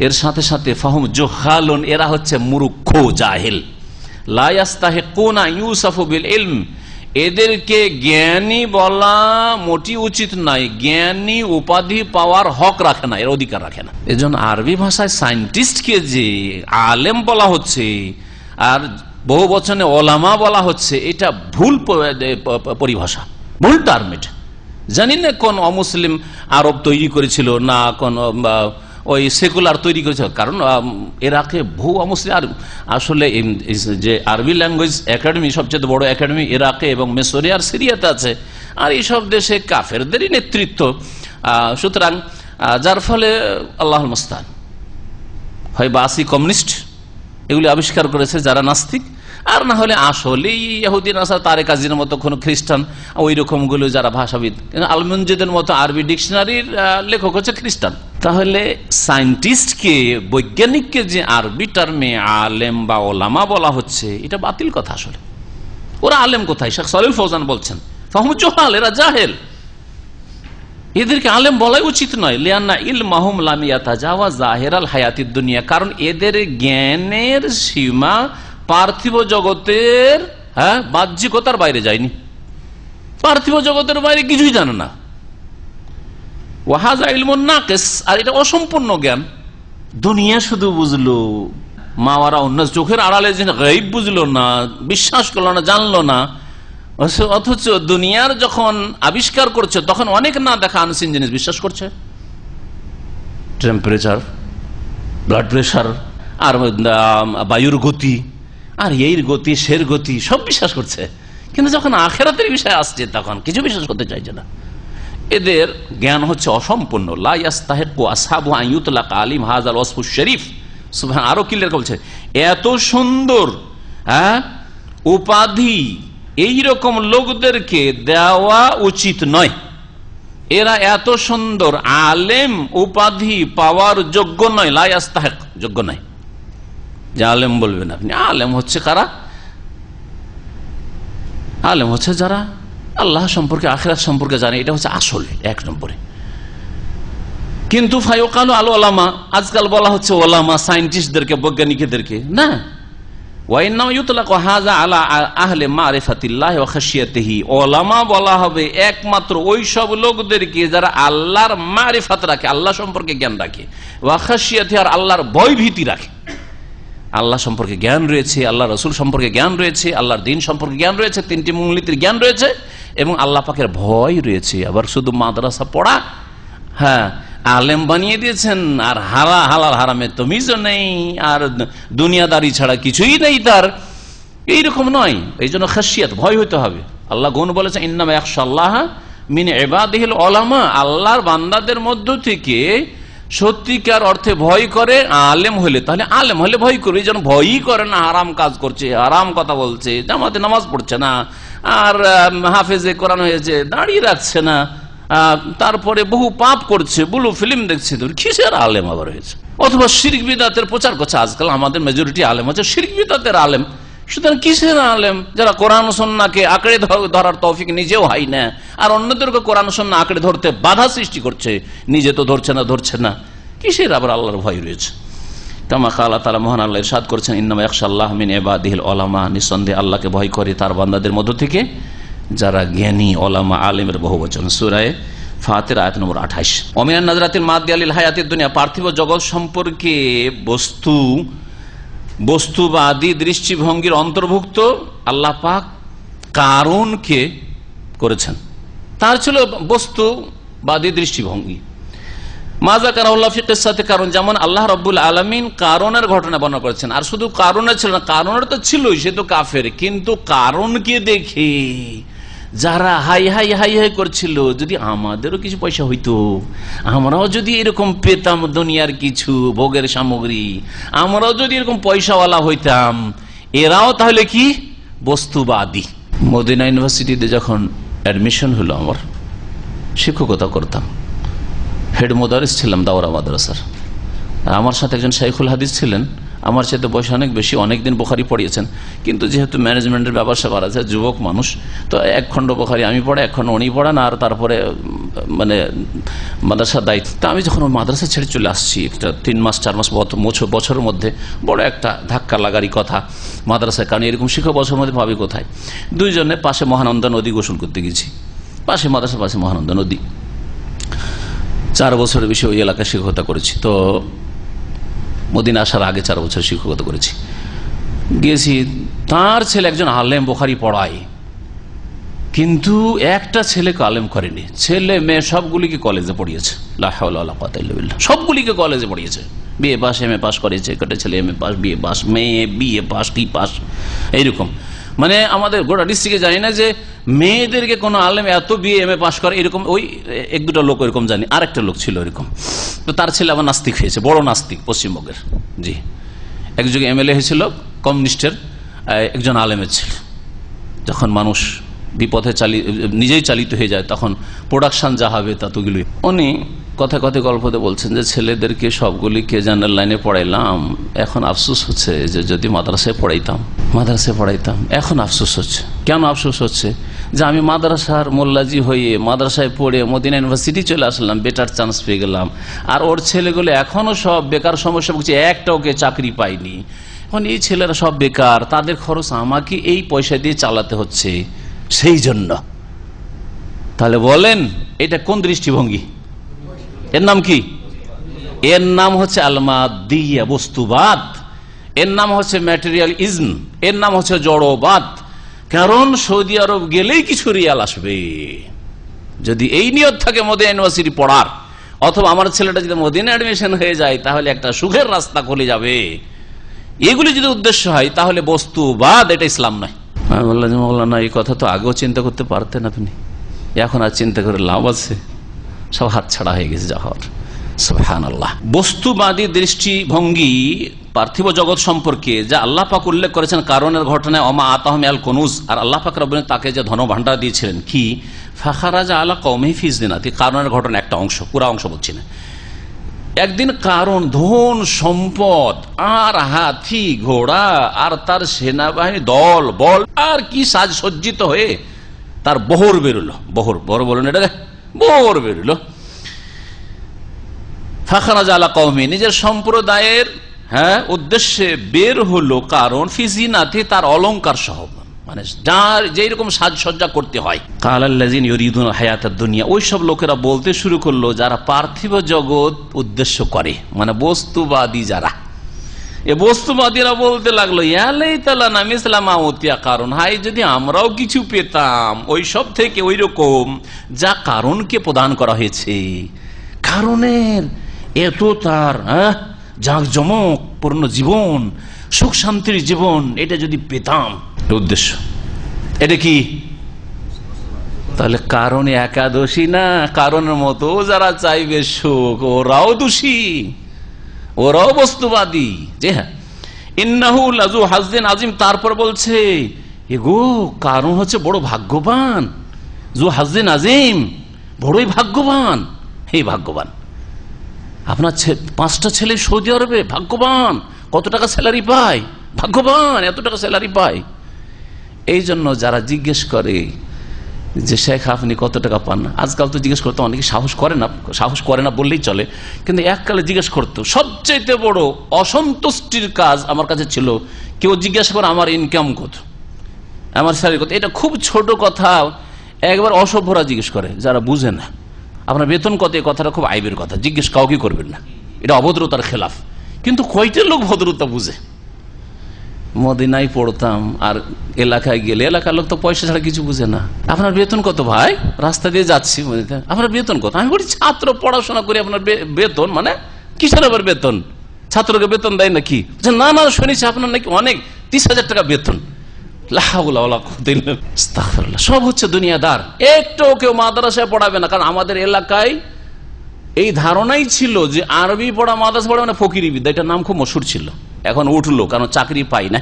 D: এর সাথে সাথে ফাহুম জুহালুন, এরা হচ্ছে মূর্খ, জাহিল। লা ইস্তাহিকুনা ইউসাফু বিল ইলম, এদেরকে জ্ঞানী বলা মোটি উচিত নয়, জ্ঞানী উপাধি পাওয়ার হক রাখে না, এর অধিকার রাখে না। এজন্য আরবি ভাষায় সায়েন্টিস্টকে যে আলেম বলা হচ্ছে আর বহু বচনে ওলামা বলা হচ্ছে, এটা ভুল পরিভাষা, ভুল টার্ম। এটা জানি না কোন অমুসলিম আরব তৈরি করেছিল, না কোন ওই সেকুলার তৈরি করেছে, কারণ ইরাকে বহু অমুসলিম, আর আসলে যে আরবি ল্যাঙ্গুয়েজ একাডেমি, সবচেয়ে বড় একাডেমি ইরাকে এবং মিসরে আর সিরিয়াতে আছে, আর এইসব দেশে কাফেরদেরই নেতৃত্ব। সুতরাং যার ফলে আল্লাহুল মুস্তাআন, হয় বাসি কমিউনিস্ট এগুলি আবিষ্কার করেছে যারা নাস্তিক, আর না হলে আসলেই ইহুদি নাসারা তারেক আজিনের মতো কোন খ্রিস্টান, ওই রকম গুলো যারা ভাষাবিদ, আলমঞ্জিদের মতো আরবি ডিকশনারির লেখক হচ্ছে খ্রিস্টান। তাহলে সায়েন্টিস্টকে, বৈজ্ঞানিককে যে আরবি টার্মে আলেম বা ওলামা বলা হচ্ছে, এটা বাতিল কথা। আসলে ওরা আলেম কোথায়? শেখ সালিল ফৌজান বলছেন ফাহুম জুহাল, এরা জাহেল, এদেরকে আলেম বলাই উচিত নয়। লিআন্না ইলমাহুম লাম ইয়াতাজাওয়াজ জাহিরাল হায়াতিদ দুনিয়া, কারণ এদের জ্ঞানের সীমা পার্থিব জগতের বাহ্যিকতার বাইরে যায়নি, পার্থিব জগতের বাইরে কিছুই জানে না। ওয়াহাজা ইলমুন নাকিস, আর এটা অসম্পূর্ণ জ্ঞান। দুনিয়া শুধু বুঝলো, মাওয়ারা অন্য চোখের আড়ালে যে গায়ব বুঝলো না, বিশ্বাস করলো না, জানলো না, অথচ দুনিয়ার যখন আবিষ্কার করছে তখন অনেক না দেখা আনসিন জিনিস বিশ্বাস করছে। টেম্পারেচার, ব্লাড প্রেশার, আর বায়ুর গতি, আর এর গতি, সের গতি, সব বিশ্বাস করছে। কিন্তু যখন আখিরাতের বিষয় আসছে তখন কিছু বিশ্বাস করতে চাইছে না। এদের জ্ঞান হচ্ছে অসম্পূর্ণ। লা ইয়াস্তাহিকু আসহাবু আন ইউতলাকা আলিম হাযাল ওয়াসফু শরীফ। সুবহান, আরো ক্লিয়ার বলছে, এত সুন্দর উপাধি এইরকম লোকদেরকে দেওয়া উচিত নয়। এরা এত সুন্দর আলেম উপাধি পাওয়ার যোগ্য নয়। লা ইয়াস্তাহিক, যোগ্য নয় যে আলেম বলবেন আপনি। আলেম হচ্ছে কারা? আলেম হচ্ছে যারা আল্লাহ সম্পর্কে, আখিরাত সম্পর্কে জানে, এটা হচ্ছে আসলে এক নম্বরে। কিন্তু ফায়ুকালু আল ওলামা, আজকাল বলা হচ্ছে ওলামা, সায়েন্টিস্টদেরকে, বৈজ্ঞানিকদেরকে না। ওয়াইন্নামা ইউতলাকু হাযা আলা আহলি মারিফাতিল্লাহি ওয়া খাশিয়াতিহি, ওলামা বলা হবে একমাত্র ওই সব লোকদেরকে যারা আল্লাহর মারিফাত রাখে, আল্লাহ সম্পর্কে জ্ঞান রাখে, ওয়া খাশিয়াতিহি, আর আল্লাহর ভয় ভীতি রাখে। আল্লাহ সম্পর্কে জ্ঞান রয়েছে, আল্লাহ রসুল সম্পর্কে জ্ঞান রয়েছে, আল্লাহর দ্বীন সম্পর্কে জ্ঞান রয়েছে, তিনটি মূলনীতির জ্ঞান রয়েছে, এবং আল্লাহ পাকের ভয় রয়েছে। আবার শুধু মাদ্রাসা পড়া, আলেম বানিয়ে দিয়েছেন, আর হালাল হারামে তমিজও নেই, আর দুনিয়াদারি ছাড়া কিছুই নেই তার, এইরকম নয়। এই জন্য খাশিয়াত, ভয় হইতে হবে। আল্লাহ গুণ বলেছেন ইন্নামা ইয়াখশাল্লাহ মিন ইবাদিহিল উলামা, আল্লাহর বান্দাদের মধ্য থেকে সত্যিকার অর্থে ভয় করে আলেম হলে, তাহলে আলেম হলে ভয় করবে। যেন ভয়ই করে না, হারাম কাজ করছে, হারাম কথা বলছে, জামাতে নামাজ পড়ছে না, আর হাফেজে কোরআন হয়েছে, দাঁড়িয়ে রাখছে না, তারপরে বহু পাপ করছে, বুলু ফিল্ম দেখছে, কিসের আলেম আবার হয়েছে? অথবা শিরক বিদআতের প্রচার করছে। আজকাল আমাদের মেজরিটি আলেম হচ্ছে শিরক বিদআতের আলেম। সুতরাং কিসের আলেম? যারা কোরআন সুন্নাহকে আঁকড়ে ধরার তৌফিক নিজেও হয় না, আর অন্যদেরকে কোরআন সুন্নাহ আঁকড়ে ধরতে বাধা সৃষ্টি করছে, নিজে তো ধরছে না, কিসের আবার আল্লাহর ভয় রয়েছে? কামা কালা তাআলা, মহান আল্লাহ ইরশাদ করেছেন, ইন্নামা ইয়াখশাল্লাহ মিন ইবাদিহিল উলামা, নিঃসন্দেহে আল্লাহকে ভয় করে তার বান্দাদের মধ্য থেকে যারা জ্ঞানী, ওলামা, আলেমের বহুবচন। সূরা ফাতির আয়াত নম্বর 28। ওমিনান নাজরাতিল মাদিয়া লিল হায়াতিদ দুনিয়া, পার্থিব জগৎ সম্পর্কে বস্তুবাদী দৃষ্টিভঙ্গির অন্তর্ভুক্ত আল্লাহ পাক কারণকে করেছেন। তার ছিল বস্তুবাদী দৃষ্টিভঙ্গি। মাজা কারাউল্লাহ ফি কিসসাতে কারণ, যেমন আল্লাহ রাব্বুল আলামিন কারণের ঘটনা বর্ণনা করেছেন। আর শুধু কারণে ছিল না, কারণের তো ছিলই, সে তো কাফের, কিন্তু কারণকে দেখে যারা হাই হাই হাই হাই করছিল, যদি আমাদেরও কিছু পয়সা হইতো, আমরাও যদি এরকম পেতাম দুনিয়ার কিছু ভোগের সামগ্রী, আমরাও যদি এরকম পয়সাওয়ালা হইতাম, এরাও তাহলে কি বস্তুবাদী। মদিনা ইউনিভার্সিটিতে যখন অ্যাডমিশন হলো, আমার শিক্ষকতা করতাম, হেড মোদারিস ছিলাম দাওরা মাদ্রাসার। আমার সাথে একজন শাইখুল হাদিস ছিলেন, আমার সাথে বয়স অনেক বেশি, অনেকদিন বুখারি পড়িয়েছেন, কিন্তু যেহেতু ম্যানেজমেন্টের ব্যাপার স্যাপার আছে, যুবক মানুষ, তো এক খণ্ড বুখারি আমি পড়ে, এক খণ্ড উনি পড়ান, আর তারপরে মানে মাদ্রাসার দায়িত্ব। তা আমি যখন মাদ্রাসা ছেড়ে চলে আসছি, একটা 3 মাস 4 মাস বছরের মধ্যে বড় একটা ধাক্কা লাগারই কথা মাদ্রাসায়, কারণ এরকম শিক্ষক বছরের মধ্যে পাবি কোথায়? দুইজনে পাশে মহানন্দা নদী গোসল করতে গেছি, পাশে মাদ্রাসার পাশে মহানন্দা নদী। 4 বছরের বেশি ওই এলাকায় শিক্ষকতা করেছি। তো মদিনা আসার আগে 4 বছর শিক্ষকতা করেছি। গিয়েছি, তার ছেলে একজন আলেম, বুখারী পড়ায়, কিন্তু একটা ছেলেকে আলেম করেনি। ছেলে মেয়ে সবগুলিকে কলেজে পড়িয়েছে, লা হাওলা ওয়ালা কুওয়াতা ইল্লা বিল্লাহ, সবগুলিকে কলেজে পড়িয়েছে। বিএ পাস, এমএ পাস করেছে, একটা ছেলে এমএ পাস, বিএ পাস, মেয়ে বিএ পাস, কি পাস, এইরকম। মানে আমাদের গোটা ডিস্ট্রিক্টে জানি না যে মেয়েদেরকে কোনো আলেম এত বিএ এমএ পাস করে, এরকম ওই 1-2টা লোক এরকম জানি, আরেকটা লোক ছিল এরকম। তো তার ছেলে আবার নাস্তিক হয়েছে, বড় নাস্তিক পশ্চিমবঙ্গের। জি, এক যুগে এমএলএ হয়েছিল কমিউনিস্টের, একজন আলেমের ছিল। যখন মানুষ বিপথে নিজেই চালিত হয়ে যায়, তখন প্রোডাকশন যা হবে তা তোগুলি। উনি কথা গল্পতে বলছেন যে ছেলেদেরকে সবগুলিকে জেনারেল লাইনে পড়াইলাম, এখন আফসোস হচ্ছে যে যদি মাদ্রাসায় পড়াইতাম। এখন আফসোস হচ্ছে। কেন আফসোস হচ্ছে? যে আমি মাদ্রাসার মোল্লাজি হয়ে মাদ্রাসায় পড়ে মদিনা ইউনিভার্সিটি চলে আসলাম, বেটার চান্স পেয়ে গেলাম, আর ওর ছেলেগুলো এখনো সব বেকার সমস্যা ভুগছে, একটাওকে চাকরি পায়নি। এখন এই ছেলেরা সব বেকার, তাদের খরচ আমাকে এই পয়সা দিয়ে চালাতে হচ্ছে। সেই জন্য তাহলে বলেন এটা কোন দৃষ্টিভঙ্গি? এর নাম কি? এর নাম হচ্ছে আল-মাদিয়া, বস্তুবাদ। এর নাম হচ্ছে ম্যাটেরিয়ালিজম, এর নাম হচ্ছে জড়বাদ। কারণ সৌদি আরব গেলেই কিছু রিয়াল আসবে। যদি এই নিয়ত থাকে মদিনা ইউনিভার্সিটি পড়ার, অথবা আমার ছেলেটা যদি মদিনা অ্যাডমিশন হয়ে যায়, তাহলে একটা সুখের রাস্তা খুলে যাবে, এগুলি যদি উদ্দেশ্য হয়, তাহলে বস্তুবাদ, এটা ইসলাম নয়। আমি বললাম, মৌলানা এই কথা তো আগেও চিন্তা করতে পারতেন আপনি, এখন আর চিন্তা করে লাভ আছে? সব হাত ছাড়া হয়ে গেছে যা হওয়ার। সুবহানাল্লাহ। বস্তুবাদী দৃষ্টিভঙ্গি পার্থিব জগৎ সম্পর্কে যা আল্লাহ পাক উল্লেখ করেছেন কারণের ঘটনায়, ওমা আতাহুম আল কুনুজ, আর আল্লাহ পাক রব্বুল আলামিন তাকে যে ধন ভান্ডার দিয়েছিলেন, কি ফাখারাজা আলা কওমিহি ফি যিনাতি, কারণের ঘটনা একটা অংশ, পুরো অংশ বলছি না। একদিন কারণ ধন সম্পদ আর হাতি ঘোড়া আর তার সেনাবাহিনী দল বল আর কি সাজসজ্জিত হয়ে তার বহর বেরোলো, বহর বলুন এটা, বহর বেরোলো। ফাখারাজা আলা কওমি, নিজের সম্প্রদায়ের উদ্দেশ্যে বের হলো, কারণ ফি যিনাতি, তার অলংকার সহ, মানে যার যেরকম সাজসজ্জা করতে হয়। কালাল্লাযিনা ইউরিদুনা হায়াতাদ দুনিয়া, ওই সব লোকেরা বলতে শুরু করলো যারা পার্থিব জগৎ উদ্দেশ্য করে, মানে বস্তুবাদী যারা, এ বস্তুবাদীরা বলতে লাগলো, ইয়া লাইতালানা মিসলা মা উতিয়া কারণ, হাই যদি আমরাও কিছু পেতাম ওই সব থেকে, ওই রকম যা কারণকে প্রদান করা হয়েছে। কারণের এত তার জাঁকজমক পূর্ণ জীবন, সুখ শান্তির জীবন, এটা যদি পেতাম, উদ্দেশ্য। এটা কি তাহলে কারণ একাদশী না, কারণের মতো যারা চাইবে সুখ ওরাও দোষী, ওরাও বস্তুবাদী। যে হ্যাঁ, ইন্নাহু লাযু হাজ্জিন আযীম, তারপর বলছে এগো কারণ হচ্ছে বড় ভাগ্যবান, যু হাজ্জিন আযীম, বড়ই ভাগ্যবান। এই ভাগ্যবান আপনার 5টা ছেলে সৌদি আরবে, ভাগ্যবান। কত টাকা স্যালারি পায়, ভাগ্যবান, এত টাকা স্যালারি পায়। এই জন্য যারা জিজ্ঞেস করে যে শেখ আপনি কত টাকা পান, আজকাল তো জিজ্ঞেস করতে অনেকে সাহস করে না বললেই চলে, কিন্তু এককালে জিজ্ঞেস করতো। সবচেয়ে বড় অসন্তুষ্টির কাজ আমার কাছে ছিল কেউ জিজ্ঞাসা করে আমার ইনকাম কত, আমার স্যালারি কত। এটা খুব ছোট কথা, একবার অসভ্যরা জিজ্ঞেস করে যারা বুঝে না। আপনার বেতন কত, এই কথাটা খুব আইবের কথা, জিজ্ঞেস কাউকে করবেন না, এটা অভদ্রতার খেলাফ। কিন্তু কয়টা লোক ভদ্রতা বুঝে। মদিনায় পড়তাম আর এলাকায় গেলে এলাকার লোক তো পয়সা ছাড়া কিছু বুঝে না। আপনার বেতন কত ভাই, রাস্তা দিয়ে যাচ্ছি, আপনার বেতন কত? আমি বলি ছাত্র, পড়াশোনা করি, আপনার বেতন মানে কিসের আবার বেতন? ছাত্রকে বেতন দেয় নাকি? না না, শুনেছি আপনার নাকি অনেক 30,000 টাকা বেতন। সব হচ্ছে দুনিয়াদার। একটু কেউ মাদ্রাসায় পড়াবে না, কারণ আমাদের এলাকায় এই ধারণাই ছিল যে আরবি পড়া মাদ্রাসা পড়া মানে ফকিরি বিদ্যা। এটার নাম খুব মশহুর ছিল, এখন উঠলো কারণ চাকরি পাই না।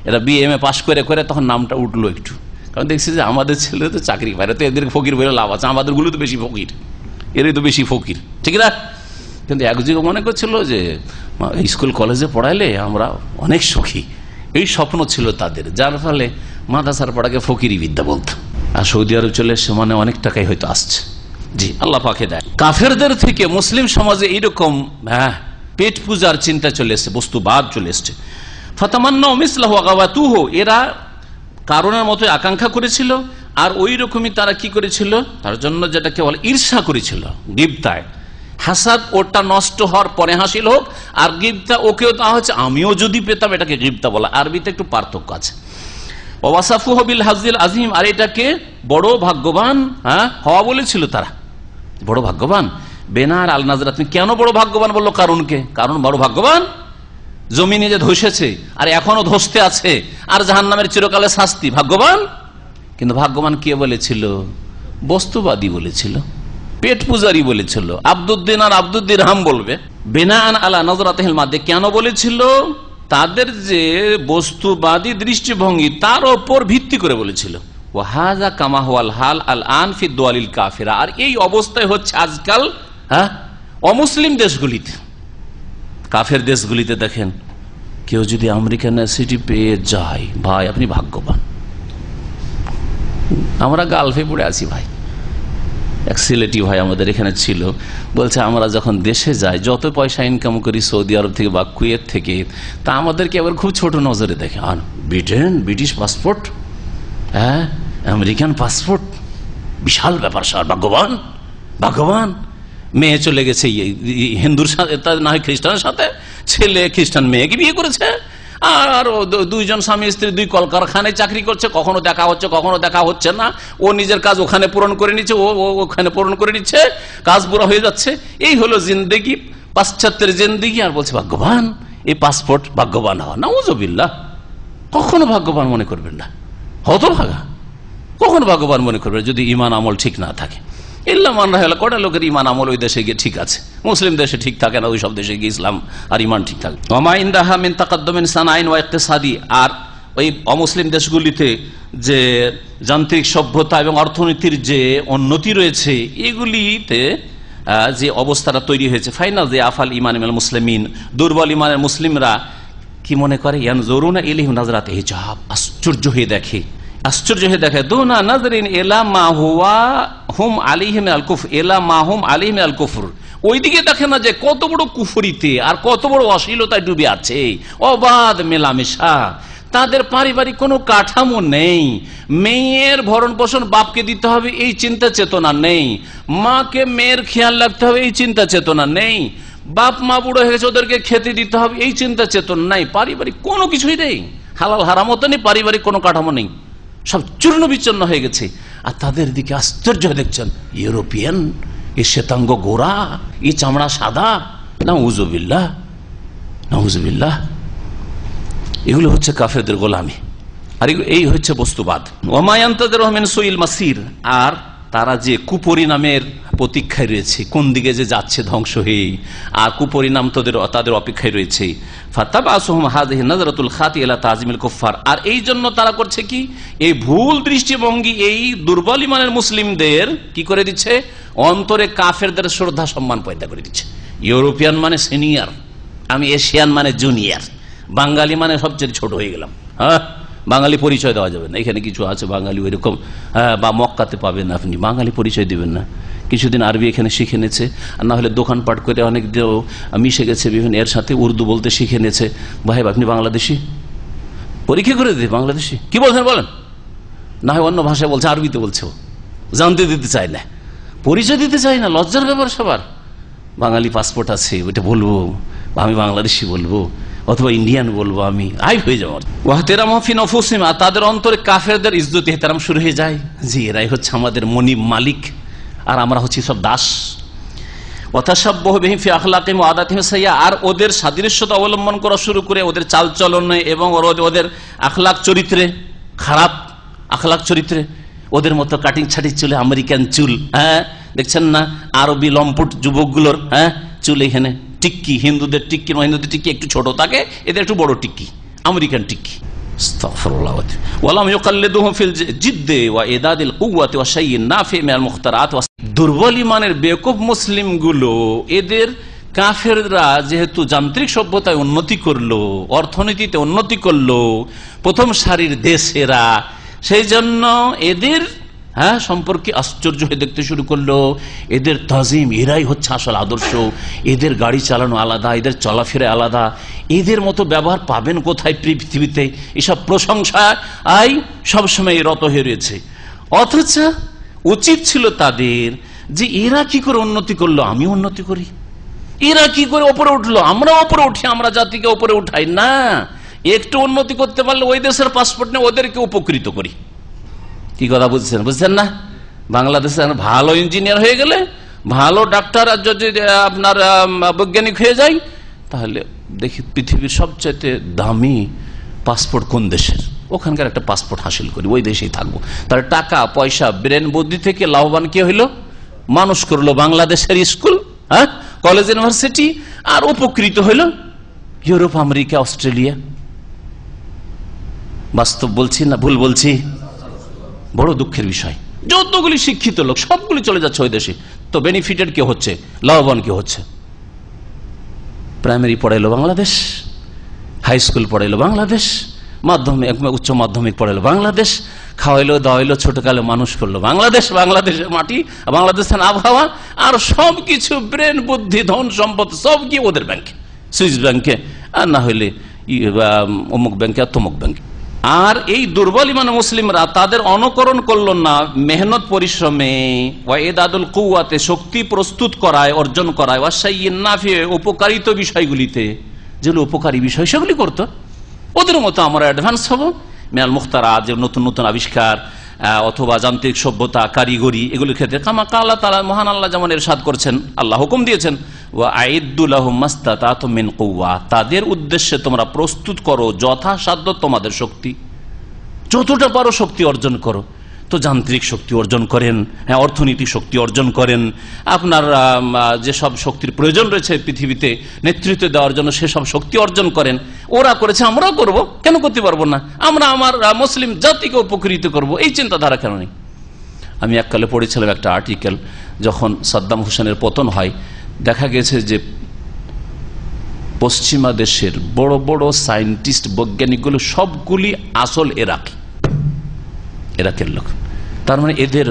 D: এরা BA পাস করে করে তখন নামটা উঠলো একটু, কারণ দেখছি যে আমাদের ছেলে তো চাকরি পায় না, তো এদের ফকির বলে লাভ আছে, আমাদের গুলো তো বেশি ফকির, এরই তো বেশি ফকির, ঠিক না? কিন্তু একদিকে মনে করছিল যে স্কুল কলেজে পড়াইলে আমরা অনেক সুখী, এই স্বপ্ন ছিল তাদের, যার ফলে মাদ্রাসার পড়াকে ফকিরি বিদ্যা বলতো। আর সৌদি আরব চলে এসে মানে অনেক টাকাই হয়তো আসছে। জি, আল্লাহ পাকে দেয়। কাফেরদের থেকে মুসলিম সমাজে এইরকম পেট পূজার চিন্তা চলে এসছে, বস্তুবাদ চলে এসছে। ফাতামান্নাউ মিসলাহু আগাওয়াতুহু, এরা কারণের মতো আকাঙ্ক্ষা করেছিল, আর ওই রকমই তারা কি করেছিল, তার জন্য যেটাকে বলে ঈর্ষা করেছিল, গিবতায়। হাসাদ ওটা নষ্ট হওয়ার পরে হাসিল হোক, আর গিবতা ওকেও তা হচ্ছে আমিও যদি পেতাম, এটাকে গিবতা বলা। আরবিতে একটু পার্থক্য আছে। ওয়াসাফুহু বিল হাজ্জিল আযীম, আর এটাকে বড় ভাগ্যবান হওয়া বলেছিল তারা, বড় ভাগ্যবান। বেনার আল নাজরাত, কেন বড় ভাগ্যবান বললো? কারণকে, কারণ বড় ভাগ্যবান জমিনে যে ধসেছে আর এখনো ধসতে আছে, আর জাহান্নামের চিরকালে শাস্তি, ভাগ্যবান। কিন্তু ভাগ্যবান কে বলেছিল? বস্তুবাদী বলেছিল, পেট পূজারি বলেছিল। আব্দুদ্দিন আর আব্দুদ দিরহাম বলবে বেনান আলা নজরাতিল মাদে, কেন বলেছিল? তাদের যে বস্তুবাদী দৃষ্টিভঙ্গি তার ওপর ভিত্তি করে বলেছিল। ওয়াহাজা কামা হুয়াল হাল আল আন ফি দুয়ালিল কাফিরা, আর এই অবস্থায় হচ্ছে আজকাল অমুসলিম দেশগুলিতে, কাফের দেশগুলিতে। দেখেন, কেউ যদি আমেরিকান ন্যাশনালিটি পেয়ে যায়, ভাই আপনি ভাগ্যবান। আমরা গালফে পড়ে আছি ভাই। এক সিলেটি ভাই আমাদের এখানে ছিল, বলছে আমরা যখন দেশে যাই, যত পয়সা ইনকাম করি সৌদি আরব থেকে বা কুয়েত থেকে, তা আমাদেরকে আবার খুব ছোট নজরে দেখে। আর ব্রিটিশ পাসপোর্ট, আমেরিকান পাসপোর্ট, বিশাল ব্যাপার স্যার, ভাগ্যবান ভাগ্যবান। মেয়ে চলে গেছে হিন্দুর সাথে, না হয় খ্রিস্টানের সাথে, ছেলে খ্রিস্টান মেয়েকে বিয়ে করেছে, আর দুইজন স্বামী স্ত্রী 2 কলকারখানায় চাকরি করছে, কখনো দেখা হচ্ছে কখনো দেখা হচ্ছে না। ও নিজের কাজ ওখানে পূরণ করে নিচ্ছে, ও ওখানে পূরণ করে নিচ্ছে, কাজ পুরো হয়ে যাচ্ছে। এই হলো জিন্দেগি, পাশ্চাত্যের জিন্দেগি। আর বলছে ভাগ্যবান, এই পাসপোর্ট ভাগ্যবান হওয়া। নাউজুবিল্লাহ, কখনো ভাগ্যবান মনে করবেন না, হতভাগা, কখনো ভাগ্যবান মনে করবেন যদি ঈমান আমল ঠিক না থাকে। কটা লোকের ঈমান আমল ওই দেশে গিয়ে ঠিক আছে, মুসলিম দেশে ঠিক থাকে না, ওই সব দেশে গিয়ে ইসলাম আর ঈমান ঠিক থাকে। আর ওই অমুসলিম দেশগুলিতে যে যান্ত্রিক সভ্যতা এবং অর্থনীতির যে উন্নতি রয়েছে, এগুলিতে যে অবস্থাটা তৈরি হয়েছে, ফাইনাল যে আফাল ইমান মুসলিমিন, দুর্বল ইমানের মুসলিমরা কি মনে করে, ইয়ানজুরুনা ইলাইহি নাজরাত হিজাব, আশ্চর্য হয়ে দেখে, আশ্চর্য হয়ে দেখে। দুনা নাজরিন ইলা মা হুয়া হুম আলাইহি মিনাল কুফর, ইলা মা হুম আলাইহি মিনাল কুফর, ওইদিকে দেখে না যে কত বড় কুফরিতে আর কত বড় অশ্লীলতায় ডুবে আছে, অবাধ মেলামেশা, তাদের পারিবারিক কোনো কাঠামো নেই, মেয়ের ভরণ পোষণ বাপকে দিতে হবে এই চিন্তা চেতনা নেই, মাকে মেয়ের খেয়াল রাখতে হবে এই চিন্তা চেতনা নেই, বাপ মা বুড়ো হয়ে গেছে ওদেরকে খেতে দিতে হবে এই চিন্তা চেতনা নাই, পারিবারিক কোনো কিছুই নেই, হালাল হারামতো নেই, পারিবারিক কোনো কাঠামো নেই, সব চূর্ণ বিচ্ছন্ন হয়ে গেছে। আর তাদের দিকে আশ্চর্য দেখছেন, ইউরোপিয়ান, এই শ্বেতাঙ্গ গোরা, এই চামড়া সাদা, নাউজুবিল্লাহ নাউজুবিল্লাহ, এগুলো হচ্ছে কাফেরদের গোলামি। আর এই হচ্ছে বস্তুবাদ। ওয়ামায়ান্তাদের রহমান সুইল মাসির, আর তারা যে কুপরিণামের প্রতীক্ষায় রয়েছে, কোন দিকে যে যাচ্ছে ধ্বংস হয়ে, আর কুপরিণাম তাদের অপেক্ষায় রয়েছে। ফাতাবাসুহুম হাযিহি নাযরাতুল খাতি ইলা তাযিমিল কুফফার। আর এই জন্য তারা করছে কি, এই ভুল দৃষ্টিভঙ্গি এই দুর্বল ইমানের মুসলিমদের কি করে দিচ্ছে, অন্তরে কাফেরদের শ্রদ্ধা সম্মান পয়দা করে দিচ্ছে। ইউরোপিয়ান মানে সিনিয়র, আমি এশিয়ান মানে জুনিয়র, বাঙালি মানে সবচেয়ে ছোট হয়ে গেলাম। হ্যাঁ, বাঙালি পরিচয় দেওয়া যাবে না। এখানে কিছু আছে বাঙালি ওইরকম, বা মক্কাতে পাবেন আপনি, বাঙালি পরিচয় দিবেন না। কিছুদিন আরবি এখানে শিখে নিয়েছে, আর না হলে দোকানপাট করে অনেক মিশে গেছে বিভিন্ন এর সাথে, উর্দু বলতে শিখে নিয়েছে। ভাই আপনি বাংলাদেশি, পরীক্ষা করে দিই বাংলাদেশি, কি বলছেন বলেন, না হয় অন্য ভাষায় বলছে, আরবিতে বলছে, জানতে দিতে চায় না, পরিচয় দিতে চায় না, লজ্জার ব্যাপার সবার। বাঙালি পাসপোর্ট আছে, ওইটা বলবো, আমি বাংলাদেশি বলবো, অথবা ইন্ডিয়ান বলবো, আমি আই হয়ে যাবো। ওয়াহতেরাম ফি নফুসিহিম, তাদের অন্তরে কাফেরদের ইজ্জত ইহতেরাম শুরু হয়ে যায়, যে এরাই হচ্ছে আমাদের মনিব মালিক, আর আমরা হচ্ছি সব দাস। ওয়াতাশাব্বাহু বিহিম ফি আখলাকিহিম ওয়া আদাতিহিম সাইয়্যা, আর ওদের সাদৃশ্যতা অবলম্বন করা শুরু করে ওদের চালচলনে এবং ওদের আখলাক চরিত্রে, খারাপ আখলাক চরিত্রে, ওদের মতো কাটিং ছাটি চুলে, আমেরিকান চুল, হ্যাঁ দেখছেন না, আরবি লম্পট যুবকগুলোর হ্যাঁ চুল এখানে টিক্কি, হিন্দুদের টিক্কি, হিন্দুদের টিক্কি একটু ছোট থাকে, এদের একটু বড় টিক্কি, আমেরিকান টিক্কি। আস্তাগফিরুল্লাহ। ওয়ালাম ইউকাল্লিদুহুম ফিল জিদ্দি ওয়া ইদাদিল কুওয়াতি ওয়া শাইইন নাফি মিনাল মুখতারাত। দুর্বল ইমানের বেকুব মুসলিমগুলো, এদের কাফেররা যেহেতু যান্ত্রিক সভ্যতায় উন্নতি করলো, অর্থনীতিতে উন্নতি করলো, প্রথম সারির দেশেরা, সেই জন্য এদের সম্পর্কে আশ্চর্য হয়ে দেখতে শুরু করলো। এদের তাজিম, এরাই হচ্ছে আসল আদর্শ, এদের গাড়ি চালানো আলাদা, এদের চলাফেরা আলাদা, এদের মতো ব্যবহার পাবেন কোথায় পৃথিবীতে, এসব প্রশংসায় সবসময় রত হয়ে রয়েছে। অথচ উচিত ছিল তাদের যে এরা কি করে উন্নতি করলো, আমি উন্নতি করি, এরা কি করে ওপরে উঠলো, আমরা ওপরে উঠি, আমরা জাতিকে ওপরে উঠাই না, একটু উন্নতি করতে পারলে ওই দেশের পাসপোর্ট নিয়ে ওদেরকে উপকৃত করি। কি কথা বুঝছেন, বুঝছেন না? বাংলাদেশে ভালো ইঞ্জিনিয়ার হয়ে গেলে, ভালো ডাক্তার আর যদি আপনার বৈজ্ঞানিক হয়ে যায়, তাহলে দেখি পৃথিবীর সবচেয়ে দামি পাসপোর্ট কোন দেশের, ওখানকার একটা পাসপোর্ট হাসিল করি, ওই দেশেই থাকবো। তাহলে টাকা পয়সা ব্রেন বুদ্ধি থেকে লাভবান কে হইলো, মানুষ করলো বাংলাদেশের স্কুল, হ্যাঁ কলেজ ইউনিভার্সিটি, আর উপকৃত হইল ইউরোপ, আমেরিকা, অস্ট্রেলিয়া। বাস্তব বলছি না ভুল বলছি? বড় দুঃখের বিষয়, যতগুলি শিক্ষিত লোক সবগুলি চলে যাচ্ছে ওই দেশে, তো বেনিফিটেড কে হচ্ছে, লাভবান কে হচ্ছে? প্রাইমারি পড়াইলো বাংলাদেশ, হাই স্কুল পড়াইলো বাংলাদেশ, মাধ্যমিক উচ্চ মাধ্যমিক পড়াইলো বাংলাদেশ, খাওয়াইলো দাওয়াইলো, ছোটকালে মানুষ করলো বাংলাদেশ, বাংলাদেশের মাটি, বাংলাদেশের আবহাওয়া, আর সবকিছু ব্রেন বুদ্ধি ধন সম্পদ সব গিয়ে ওদের ব্যাংকে, সুইস ব্যাংকে, আর না হইলে অমুক ব্যাংকে আর তমুক ব্যাংকে। আর এই দুর্বল ইমান মুসলিমরা তাদের অনুকরণ করলো না মেহনত পরিশ্রমে, ওয়াইদাদুল কুওয়াতে শক্তি প্রস্তুত করায়, অর্জন করায়, ওয়াশাইয়িন নাফি উপকারিত বিষয়গুলিতে, যেগুলো উপকারী বিষয় সেগুলি করতো। ওদের মতো আমরা অ্যাডভান্স হব, মিনাল মুখতারাত, যে নতুন নতুন আবিষ্কার অথবা যান্ত্রিক সভ্যতা, কারিগরি, এগুলির ক্ষেত্রে কামা কালা তাআলা, মহান আল্লাহ যেমন ইরশাদ করছেন, আল্লাহ হুকুম দিয়েছেন, ওয়া আইদ্দু লাহুম মাসতাতাতুম মিন কুওয়া, তাদের উদ্দেশ্যে তোমরা প্রস্তুত করো যথাসাধ্য তোমাদের শক্তি, যতটা পারো শক্তি অর্জন করো। তো যান্ত্রিক শক্তি অর্জন করেন, হ্যাঁ অর্থনৈতিক শক্তি অর্জন করেন, আপনার যেসব শক্তির প্রয়োজন রয়েছে পৃথিবীতে নেতৃত্ব দেওয়ার জন্য সেসব শক্তি অর্জন করেন। ওরা করেছে, আমরাও করব, কেন করতে পারবো না? আমরা আমার মুসলিম জাতিকে উপকৃত করব, এই চিন্তাধারা কেন নেই? আমি এককালে পড়েছিলাম একটা আর্টিকেল, যখন সাদ্দাম হোসেনের পতন হয়, দেখা গেছে যে পশ্চিমা দেশের বড় বড় সায়েন্টিস্ট, বৈজ্ঞানিকগুলো সবগুলি আসল এরাকের লোক। তার মানে এদের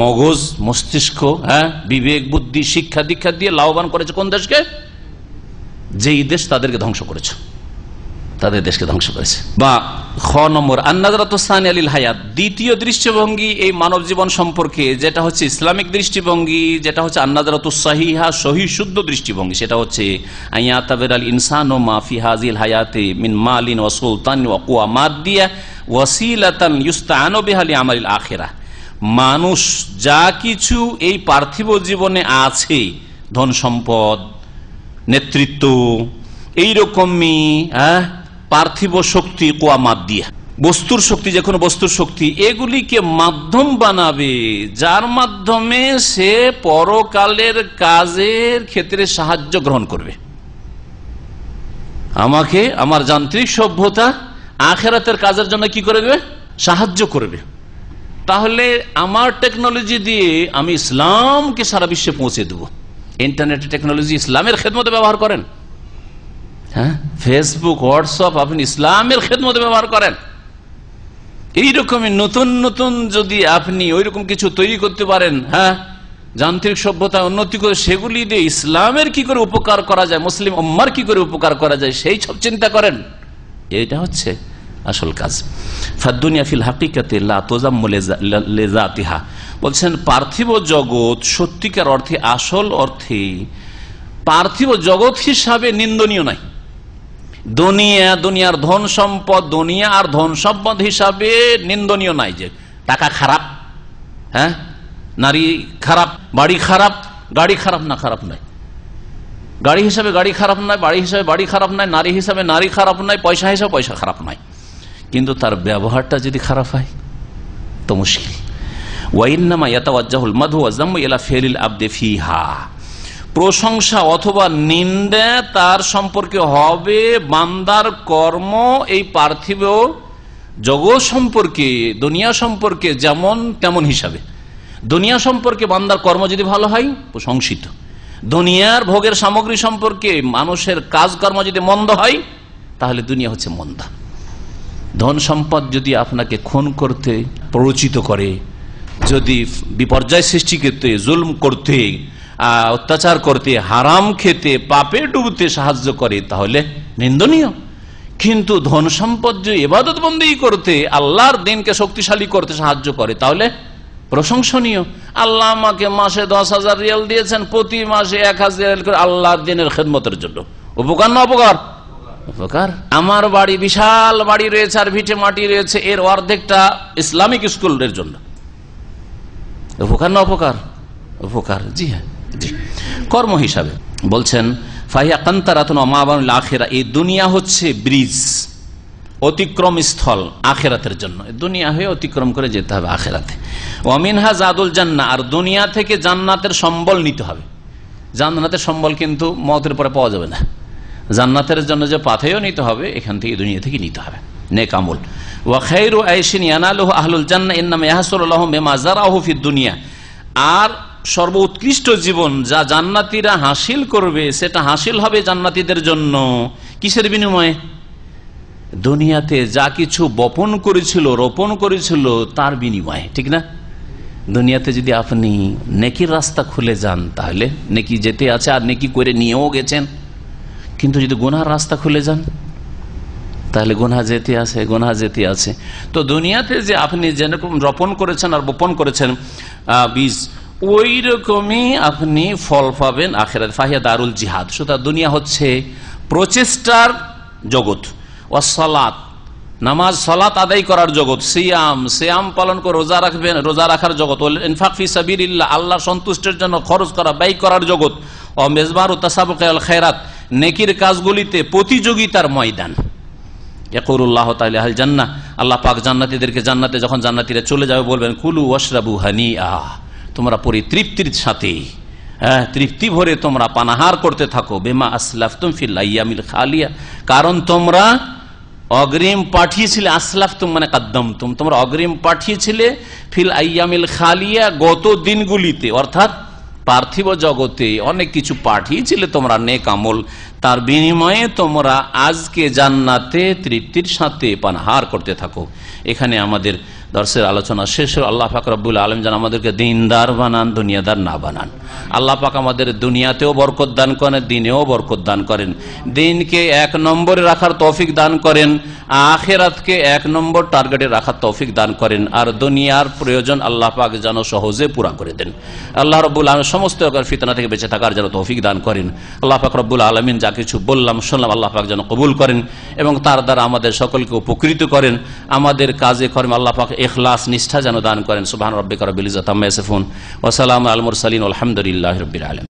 D: মগজ, মস্তিষ্ক, হ্যাঁ বিবেক, বুদ্ধি, শিক্ষা দীক্ষা দিয়ে লাভবান করেছে কোন দেশকে? যেই দেশ তাদেরকে ধ্বংস করেছে, তাদের দেশকে ধ্বংস করেছে। বা খ নম্বর আন-নাযরাতুস সানিয়া লিল হায়াত, দ্বিতীয় দৃষ্টিভঙ্গি এই মানব জীবন সম্পর্কে, যেটা হচ্ছে ইসলামিক দৃষ্টিভঙ্গি, যেটা হচ্ছে আন-নাযরাতুস সাহিহা, সহি শুদ্ধ দৃষ্টিভঙ্গি, সেটা হচ্ছে আইয়াতাবিরাল ইনসানু মা ফি হাযিল হায়াতি মিন মালিন ওয়া সুলতান ওয়া কুওয়া মাদিয়া ওয়াসিলাতান ইউস্তাআনু বিহা লিআমালিল আখিরাহ। মানুষ যা কিছু এই পার্থিব জীবনে আছে, ধন সম্পদ, নেতৃত্ব, এইরকমই পার্থিব শক্তি, কুওয়া মাদিয়া, বস্তুর শক্তি, যে কোনো বস্তুর শক্তি, এগুলিকে মাধ্যম বানাবে যার মাধ্যমে সে পরকালের কাজের ক্ষেত্রে সাহায্য গ্রহণ করবে। আমাকে আমার যান্ত্রিক সভ্যতা আখিরাতের কাজের জন্য কি করে দেবে? সাহায্য করবে। তাহলে আমার টেকনোলজি দিয়ে আমি ইসলামকে সারা বিশ্বে পৌঁছে দেব। ইন্টারনেট টেকনোলজি ইসলামের খেদমতে ব্যবহার করেন, হ্যাঁ, ফেসবুক, হোয়াটসঅ্যাপ আপনি ইসলামের খেদমতে ব্যবহার করেন। এইরকমই নতুন নতুন যদি আপনি ওইরকম কিছু তৈরি করতে পারেন, হ্যাঁ, যান্ত্রিক সভ্যতা উন্নতি করে সেগুলি দিয়ে ইসলামের কি করে উপকার করা যায়, মুসলিম উম্মার কি করে উপকার করা যায়, সেই সব চিন্তা করেন। এইটা হচ্ছে আসল কাজ। ফাদ্দুনিয়া ফিল হাকিকাতে লা তুযাম্মু লিযাতিহা, বলছেন পার্থিব জগৎ সত্যিকার অর্থে, আসল অর্থে পার্থিব জগৎ হিসাবে নিন্দনীয় নাই। দুনিয়ার ধন সম্পদ, দুনিয়া আর ধন সম্পদ হিসাবে নিন্দনীয় নাই। যে টাকা খারাপ, হ্যাঁ, নারী খারাপ, বাড়ি খারাপ, গাড়ি খারাপ না, খারাপ নয়। গাড়ি হিসাবে গাড়ি খারাপ নয়, বাড়ি হিসাবে বাড়ি খারাপ নয়, নারী হিসাবে নারী খারাপ নয়, পয়সা হিসাবে পয়সা খারাপ নয়। কিন্তু তার ব্যবহারটা যদি খারাপ হয় তো মুশকিল। ওয়াইন্নামা ইয়াতাওয়াজ্জাহুল মাদহু ওয়া যাম্মু ইলা ফিলিল আবদি ফিহা, প্রশংসা অথবা নিন্দা তার সম্পর্কে হবে বান্দার কর্ম এই পার্থিব জগৎ সম্পর্কে, দুনিয়া সম্পর্কে যেমন তেমন হিসাবে। দুনিয়া সম্পর্কে বান্দার কর্ম যদি ভালো হয় প্রশংসিত, দুনিয়ার ভোগের সামগ্রী সম্পর্কে মানুষের কাজকর্ম যদি মন্দ হয় তাহলে দুনিয়া হচ্ছে মন্দা। ধন সম্পদ যদি আপনাকে খুন করতে প্ররোচিত করে, যদি বিপর্যয় সৃষ্টি করতে, জুলম করতে, অত্যাচার করতে, হারাম খেতে, পাপে ডুবতে সাহায্য করে তাহলে নিন্দনীয়। কিন্তু ধন সম্পদ যদি ইবাদত বন্দেগী করতে, আল্লাহর দিনকে শক্তিশালী করতে সাহায্য করে তাহলে প্রশংসনীয়। আল্লাহ আমাকে মাসে 10,000 রিয়াল দিয়েছেন, প্রতি মাসে 1,000 রিয়াল করে আল্লাহর দিনের খেদমতের জন্য। উপকার না অপকার? উপকার। আমার বাড়ি, বিশাল বাড়ি রয়েছে আর ভিটে মাটি রয়েছে, এর অর্ধেকটা ইসলামিক স্কুলের জন্য। উপকার না অপকার? উপকার। জি হ্যাঁ, জি। কর্ম হিসাবে বলছেন ফাহিয়া কান্তারাতুন ওয়া মাবানুল আখিরা, এই দুনিয়া হচ্ছে ব্রিজ, অতিক্রম স্থল আখিরাতের জন্য। দুনিয়া হয়ে অতিক্রম করে যেতে হবে আখিরাতে। ওয়া মিনহা জাদুল জান্নাহ, আর দুনিয়া থেকে জান্নাতের সম্বল নিতে হবে। জান্নাতের সম্বল কিন্তু মওতের পরে পাওয়া যাবে না। জান্নাতের জন্য যে পাথেয় নিতে হবে এখান থেকে, দুনিয়া থেকে নিতে হবে নেক আমল। ওয়া খায়রু আইশিন ইয়ানালুহু আহলুল জান্নাহ ইন্নামা ইয়াহসুলু লাহুম বিমা যারাহু ফিদ দুনিয়া, আর সর্বোৎকৃষ্ট জীবন যা জান্নাতীরা হাসিল করবে সেটা হাসিল হবে জান্নাতীদের জন্য কিসের বিনিময়ে? দুনিয়াতে যা কিছু বপন করেছিল, রোপণ করেছিল তার বিনিময়ে, ঠিক না? দুনিয়াতে যদি আপনি নেকির রাস্তা খুলে যান তাহলে নেকি যেতে আছে, আর নেকি করে নিয়েও গেছেন। কিন্তু যদি গুনার রাস্তা খুলে যান তাহলে গুনাহ যেতে আছে, গুনাহ যেতে আছে। তো দুনিয়াতে যে আপনি যেরকম রোপণ করেছেন আর বপন করেছেন বীজ, ওই রকমই আপনি ফল পাবেন আখিরাত। ফাহিয়া দারুল জিহাদ, সুতরাং দুনিয়া হচ্ছে প্রচেষ্টার জগৎ। ওয়াস সালাত, নামাজ সালাত আদায় করার জগৎ। সিয়াম পালন করে রোজা রাখবেন, রোজা রাখার জগৎ। ইনফাক ফি সাবিলিল্লাহ, আল্লাহর সন্তুষ্টির জন্য খরচ করা, ব্যয় করার জগৎ। ও মেজবারু তাসাবুক আল খায়রাত, নেকির কাজগুলিতে প্রতিযোগিতার ময়দান। ইয়াকুলুল্লাহ তাআলা আল জান্নাহ, আল্লাহ পাক জান্নাতীদেরকে, জান্নাতে যখন জান্নাতীরা চলে যাবে বলবেন কুলু ওয়াশরাবু হানিআ, তোমরা পরিতৃপ্তির সাথে, তৃপ্তি ভরে তোমরা পানাহার করতে থাকো। বিমা আসলাফতুম ফিল আইয়ামিল খালিয়া, কারণ তোমরা অগ্রিম পাঠিয়েছিলে। আসলাফতুম মানে কাদ্দামতুম, তোমরা অগ্রিম পাঠিয়েছিলে ফিল আইয়ামিল খালিয়া, গত দিনগুলিতে, অর্থাৎ পার্থিব জগতে অনেক কিছু পাঠিয়েছিলে তোমরা নেক আমল, তার বিনিময়ে তোমরা আজকে জান্নাতে তৃপ্তির সাথে পানাহার করতে থাকো। এখানে আমাদের দর্শের আলোচনা শেষ হল। আল্লাহ পাক রব্বুল আলামিন যেন আমাদেরকে দিনদার বানান, দুনিয়াদার না বানান। আল্লাহ পাক আমাদের দুনিয়াতেও বরকত দান করেন, দিনেও বরকত দান করেন। দিনকে 1 নম্বরে রাখার তৌফিক দান করেন, আখিরাতকে 1 নম্বর টার্গেটে রাখার তৌফিক দান করেন, আর দুনিয়ার প্রয়োজন আল্লাহ পাক যেন সহজে পুরা করে দেন। আল্লাহ রব্বুল আলামিন সমস্ত প্রকার ফিতনা থেকে বেঁচে থাকার যেন তৌফিক দান করেন। আল্লাহ পাক রব্বুল আলামিন যা কিছু বললাম শুনলাম আল্লাহ পাক যেন কবুল করেন এবং তার দ্বারা আমাদের সকলকে উপকৃত করেন। আমাদের কাজে কর্মে আল্লাহ পাক ইখলাস, নিষ্ঠা যেন দান করেন। সুবহান রাব্বিকা রাব্বিল ইজ্জাতি আম্মা ইয়াসিফুন ওয়া সালামুন আলাল মুরসালিন ওয়া আলহামদুলিল্লাহি রাব্বিল আলামিন।